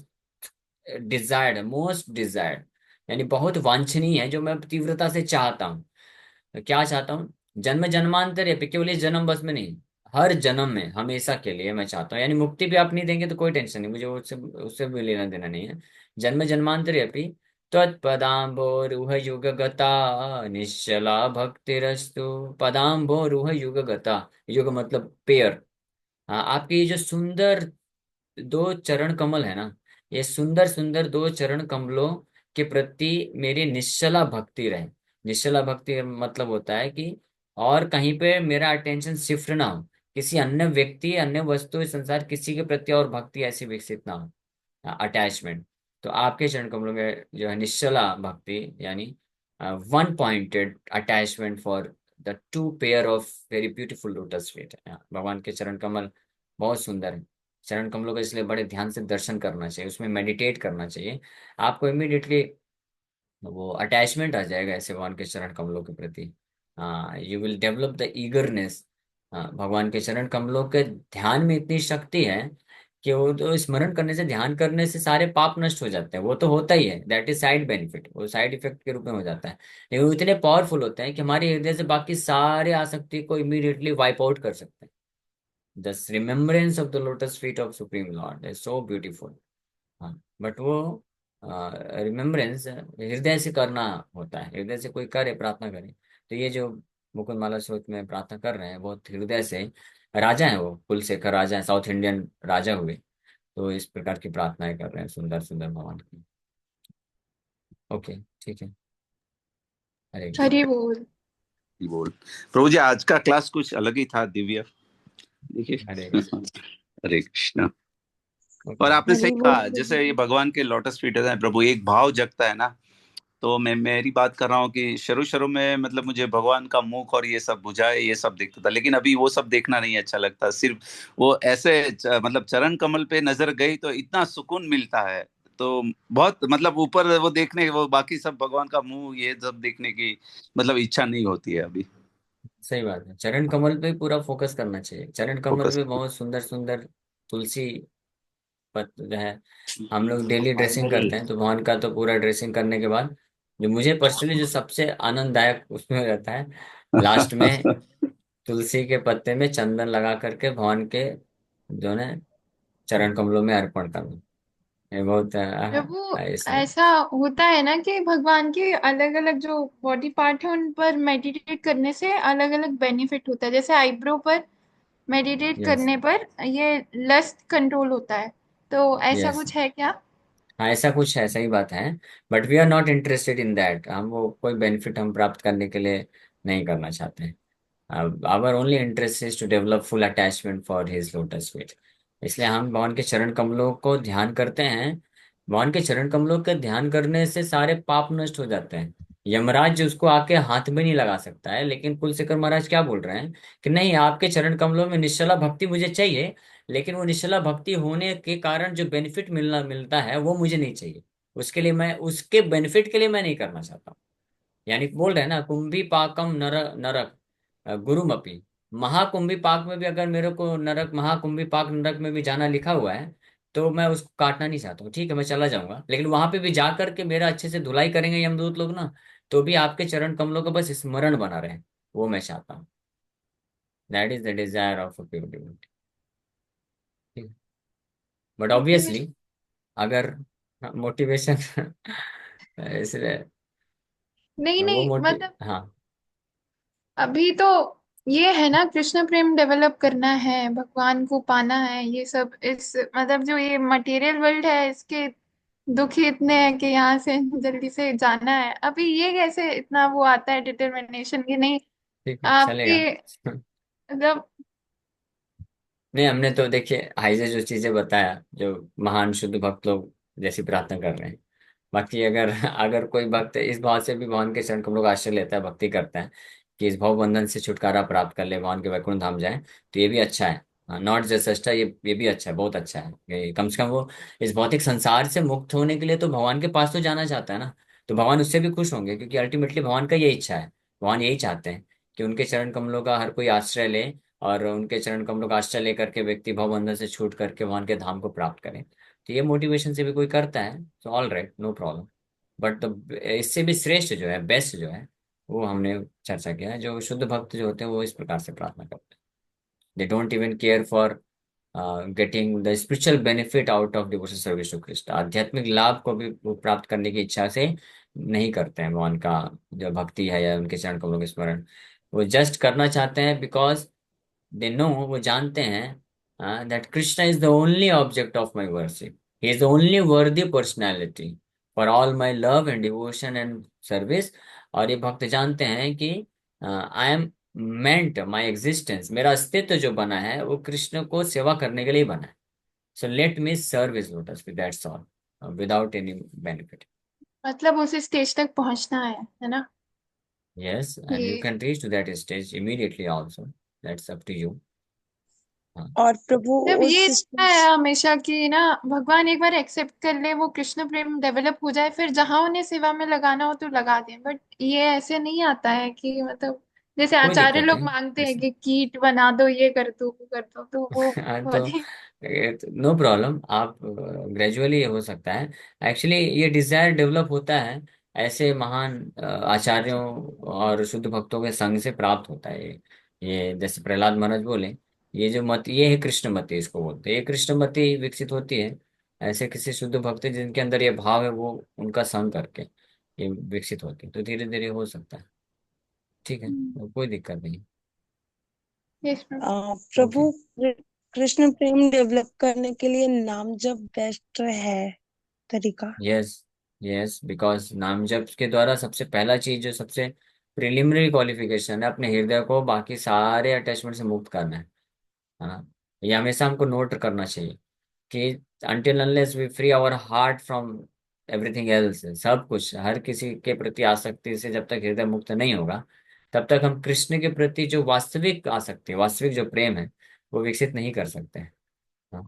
डिजायर्ड, मोस्ट डिजायर्ड, यानी बहुत वांछनीय है, जो मैं तीव्रता से चाहता हूँ। तो क्या चाहता हूँ? जन्म जन्मांतर है, केवल इस जन्म बस में नहीं, हर जन्म में हमेशा के लिए मैं चाहता हूँ, यानी मुक्ति भी आप नहीं देंगे तो कोई टेंशन नहीं मुझे, उससे उससे भी लेना देना नहीं है। जन्म जन्मांतर अपि त्वत्पदाम्भोरुह युगगता निश्चला भक्तिरस्तु। पदाम्भोरुह युगगता, युग मतलब पेयर। हाँ, आपके ये जो सुंदर दो चरण कमल है ना, ये सुंदर सुंदर दो चरण कमलों के प्रति मेरी निश्चला भक्ति रहे। निश्चला भक्ति मतलब होता है कि और कहीं पे मेरा अटेंशन शिफ्ट ना हो, किसी अन्य व्यक्ति, अन्य वस्तु, इस संसार किसी के प्रति और भक्ति ऐसी विकसित ना हो, अटैचमेंट। तो आपके चरण कमलों में जो है निश्चला भक्ति, यानी one pointed attachment for the two pair of very beautiful lotus feet. भगवान के चरण कमल बहुत सुंदर है। चरण कमलों का इसलिए बड़े ध्यान से दर्शन करना चाहिए, उसमें मेडिटेट करना चाहिए, आपको इमीडिएटली वो अटैचमेंट आ जाएगा ऐसे भगवान के चरण कमलों के प्रति। हाँ, you will develop the eagerness. हाँ, भगवान के चरण कमलों के ध्यान में इतनी शक्ति है कि वो तो स्मरण करने से, ध्यान करने से सारे पाप नष्ट हो जाते हैं, वो तो होता ही है, दैट इज साइड बेनिफिट, वो साइड इफेक्ट के रूप में हो जाता है। लेकिन वो इतने पावरफुल होते हैं कि हमारे हृदय से बाकी सारे आसक्ति को इमीडिएटली वाइप आउट कर सकते हैं। This remembrance of the lotus feet of Supreme Lord is so beautiful। हाँ, बट वो रिमेम्बरेंस हृदय से करना होता है, हृदय से कोई करे, प्रार्थना करे। तो ये जो मुकुंद माला स्रोत में प्रार्थना कर रहे हैं, बहुत हृदय से, राजा है वो, कुलशेखर राजा है, साउथ इंडियन राजा हुए, तो इस प्रकार की प्रार्थनाएं कर रहे हैं सुंदर सुंदर भगवान की। ओके, ठीक है। हरे कृष्ण। हरि बोल। बोल। प्रभु जी, आज का क्लास कुछ अलग ही था, दिव्य। देखिए, हरे कृष्ण। हरे कृष्ण। ओके। और आपने सही हरि बोल कहा, जैसे ये भगवान के लोटस फीट है प्रभु, एक भाव जगता है ना। तो मैं मेरी बात कर रहा हूँ कि शुरू शुरू में मतलब मुझे भगवान का मुख और ये सब बुझाए, ये सब देखता था, लेकिन अभी वो सब देखना नहीं अच्छा लगता। सिर्फ वो ऐसे मतलब चरण कमल पे नजर गई तो इतना सुकून मिलता है। तो बहुत मतलब ऊपर वो देखने, वो बाकी सब भगवान का मुंह ये सब देखने की मतलब इच्छा नहीं होती है अभी। सही बात है, चरण कमल पे पूरा फोकस करना चाहिए। चरण कमल फोकस। पे बहुत सुंदर सुंदर तुलसी पत्र जो है, हम लोग डेली ड्रेसिंग करते हैं तो भगवान का तो पूरा ड्रेसिंग करने के बाद जो मुझे पर्सनली जो सबसे आनंददायक उसमें रहता है, लास्ट में तुलसी के पत्ते में चंदन लगा करके भगवान के जो है चरण कमलों में अर्पण करना, ये बहुत प्रभु, ऐसा। ऐसा होता है ना कि भगवान के अलग अलग जो बॉडी पार्ट है उन पर मेडिटेट करने से अलग अलग बेनिफिट होता है। जैसे आईब्रो पर मेडिटेट यस, करने पर ये लस्ट कंट्रोल होता है, तो ऐसा यस, कुछ है क्या? हाँ ऐसा कुछ है, सही बात है। But we are not interested in that, हम वो कोई बेनिफिट हम प्राप्त करने के लिए नहीं करना चाहते हैं। Our only interest is to develop full attachment for his lotus feet. इसलिए हम भगवान के चरण कमलों को ध्यान करते हैं। भगवान के चरण कमलों के ध्यान करने से सारे पाप नष्ट हो जाते हैं। यमराज जो उसको आके हाथ में नहीं लगा सकता है, लेकिन कुलशेखर महाराज क्या बोल रहे हैं कि नहीं, आपके चरण कमलों में निश्चला भक्ति मुझे चाहिए, लेकिन वो निश्चला भक्ति होने के कारण जो बेनिफिट मिलता है वो मुझे नहीं चाहिए। उसके लिए मैं, उसके बेनिफिट के लिए मैं नहीं करना चाहता। यानी बोल रहे हैं ना, कुंभी पाकम नरक गुरुमपि। महाकुंभी पाक में भी अगर मेरे को नरक, महाकुंभी पाक नरक में भी जाना लिखा हुआ है तो मैं उसको काटना नहीं चाहता हूँ। ठीक है, मैं चला जाऊंगा, लेकिन वहां पे भी जा करके मेरा अच्छे से धुलाई करेंगे यमदूत लोग ना, तो भी आपके चरण कमलों का बस स्मरण बना रहे, वो मैं चाहता हूँ। That is the desire of a pure devotee. But obviously motivation. अगर मोटिवेशन इसलिए नहीं वो नहीं, मतलब हाँ। अभी तो ये है ना, कृष्ण प्रेम डेवलप करना है, भगवान को पाना है, ये सब इस मतलब जो ये मटेरियल वर्ल्ड है इसके दुख ही इतने हैं कि यहाँ से जल्दी से जाना है। अभी ये कैसे इतना वो आता है डिटर्मिनेशन की नहीं ठीक है, चलेगा। आपकी मतलब। नहीं, हमने तो देखिए हाइजे जो चीजें बताया, जो महान शुद्ध भक्त लोग जैसी प्रार्थना कर रहे हैं। बाकी अगर अगर कोई भक्त इस भाव से भी भगवान के चरण कमलों का आश्रय लेता है, भक्ति करता है कि इस भव बंधन से छुटकारा प्राप्त कर ले, भगवान के वैकुंठ धाम जाए, तो ये भी अच्छा है। नॉट जस्ट, ये भी अच्छा है, बहुत अच्छा है। कम से कम वो इस भौतिक संसार से मुक्त होने के लिए तो भगवान के पास तो जाना चाहता है ना, तो भगवान उससे भी खुश होंगे, क्योंकि अल्टीमेटली भगवान का यही इच्छा है। भगवान यही चाहते हैं कि उनके चरण कमलों का हर कोई आश्रय ले, और उनके चरण कमलों का आश्रय लेकर के व्यक्ति भवबंधन से छूट करके भगवान के धाम को प्राप्त करे। तो ये मोटिवेशन से भी कोई करता है तो all right, no problem. But इससे भी श्रेष्ठ जो है, बेस्ट जो है, वो हमने चर्चा किया है। जो शुद्ध भक्त जो होते हैं वो इस प्रकार से प्रार्थना करते हैं। They don't even care for getting the spiritual benefit out of devotional service to Krishna. आध्यात्मिक लाभ को भी वो प्राप्त करने की इच्छा से नहीं करते हैं भगवान का जो भक्ति है या उनके चरण कमलों के स्मरण। वो जस्ट करना चाहते हैं बिकॉज दे नो, वो जानते हैं that Krishna is the only object of my worship, he is the only worthy personality for all my love and devotion and service. और ये भक्त जानते हैं कि I am meant, my existence, मेरा अस्तित्व जो बना है वो कृष्ण को सेवा करने के लिए बना है। So let me serve his lotus feet, that's all, without any benefit. मतलब उस स्टेज तक पहुंचना है ना? यस, एंड यू कि can reach to that stage immediately also, that's up to you. हाँ। और प्रभु जब ये उस रहता है हमेशा कि ना भगवान एक बार एक्सेप्ट कर ले, वो कृष्ण प्रेम डेवलप हो जाए, फिर जहां उन्हें सेवा में लगाना हो तो लगा दें। बट ये ऐसे नहीं आता है कि मतलब जैसे कोई आचार्य दिक्कत लोग नहीं। मांगते हैं कि कीट बना दो, ये कर दो, वो कर दो, तो वो हाँ, तो बहुत ही। नो प्रॉब्लम, आप ग्रेजुअली हो सकता है। एक्चुअली ये डिजायर डेवलप होता है ऐसे महान आचार्यों और शुद्ध भक्तों के संग से प्राप्त होता है ये जैसे प्रहलाद महाराज बोले, ये जो मत, ये है कृष्णमति, इसको बोलते हैं। ये कृष्णमति विकसित होती है ऐसे किसी शुद्ध भक्त जिनके अंदर ये भाव है, वो उनका संग करके ये विकसित होती है, तो धीरे धीरे हो सकता है। ठीक है, तो कोई दिक्कत नहीं। यस प्रभु। प्रभु ओके। कृष्ण प्रेम डेवलप करने के लिए नाम जप बेस्ट है तरीका। यस, यस, बिकॉज नाम जप के द्वारा सबसे पहला चीज, जो सबसे प्रिलिमिनरी क्वालिफिकेशन है, अपने हृदय को बाकी सारे अटैचमेंट से मुक्त करना है ना। ये हमेशा हमको नोट करना चाहिए कि until unless we free our heart from everything else, सब कुछ, हर किसी के प्रति आसक्ति से जब तक हृदय मुक्त नहीं होगा, तब तक हम कृष्ण के प्रति जो वास्तविक आसक्ति, वास्तविक जो प्रेम है, वो विकसित नहीं कर सकते हैं। हाँ,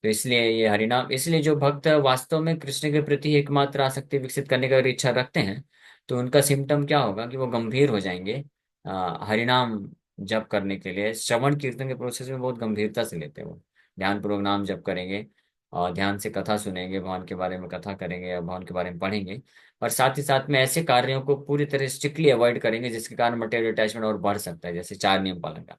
तो इसलिए ये हरिनाम, इसलिए जो भक्त वास्तव में कृष्ण के प्रति एकमात्र आसक्ति विकसित करने का अगर इच्छा रखते हैं, तो उनका सिम्टम क्या होगा कि वो गंभीर हो जाएंगे। हरिनाम जप करने के लिए श्रवण कीर्तन के प्रोसेस में बहुत गंभीरता से लेते हैं वो। ध्यान पूर्वक नाम जप करेंगे और ध्यान से कथा सुनेंगे, भगवान के बारे में कथा करेंगे या भगवान के बारे में पढ़ेंगे। और साथ ही साथ में ऐसे कार्यों को पूरी तरह स्ट्रिक्टली अवॉइड करेंगे जिसके कारण मटेरियल अटैचमेंट और बढ़ सकता है, जैसे चार नियम पालन का।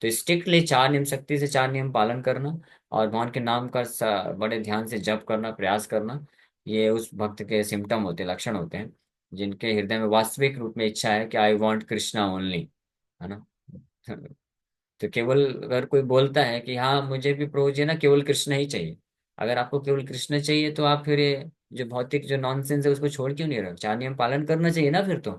तो स्ट्रिक्टली चार नियम, सख्ती से चार नियम पालन करना और भगवान के नाम का बड़े ध्यान से जप करना, प्रयास करना, ये उस भक्त के सिम्टम होते हैं, लक्षण होते हैं, जिनके हृदय में वास्तविक रूप में इच्छा है कि आई वॉन्ट कृष्णा ओनली, है ना। तो केवल अगर कोई बोलता है कि हाँ मुझे भी प्रभु जी ना केवल कृष्ण ही चाहिए, अगर आपको केवल कृष्ण चाहिए तो आप फिर ये जो भौतिक जो नॉनसेंस है उसको छोड़ क्यों नहीं रहे हो? चार नियम पालन करना चाहिए ना फिर तो।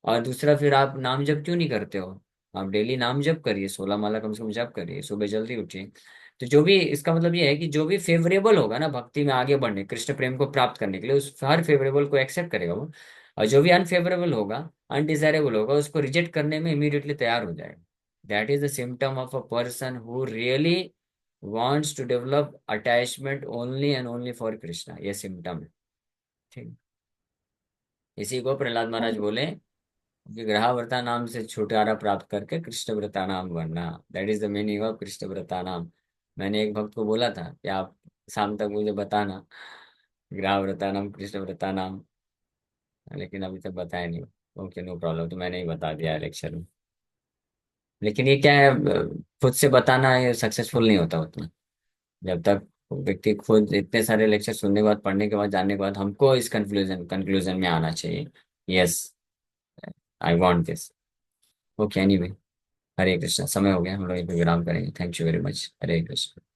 और दूसरा, फिर आप नाम जप क्यों नहीं करते हो? आप डेली नाम जप करिए, 16 माला कम से कम जप करिए, सुबह जल्दी उठिए। तो जो भी, इसका मतलब ये है कि जो भी फेवरेबल होगा ना भक्ति में आगे बढ़ने, कृष्ण प्रेम को प्राप्त करने के लिए, उस हर फेवरेबल को एक्सेप्ट करेगा वो। और जो भी अनफेवरेबल होगा, अनडिजायरेबल होगा, उसको रिजेक्ट करने में इमीडिएटली तैयार हो जाएगा। That is the symptom of a person who really wants to develop attachment only and only for Krishna, ये सिम्टम है। ठीक। इसी को प्रहलाद महाराज बोले कि ग्रहावर्ता नाम से छुटकारा प्राप्त करके कृष्ण व्रता नाम बनना, that is the meaning of Krishna व्रता नाम। मैंने एक भक्त को बोला था कि आप शाम तक मुझे बताना ग्रहावर्ता नाम, कृष्ण व्रता नाम, लेकिन अभी तक बताया नहीं। ओके, नो प्रॉब्लम, तो मैंने ही बता दिया लेक्चर में। लेकिन ये क्या है, खुद से बताना ये सक्सेसफुल नहीं होता उतना। जब तक व्यक्ति खुद इतने सारे लेक्चर सुनने के बाद, पढ़ने के बाद, जानने के बाद हमको इस कंक्लूजन में आना चाहिए, yes I want this. Okay, anyway, Hare Krishna. समय हो गया, हम लोग यहीं पे विराम करेंगे। Thank you very much. Hare Krishna.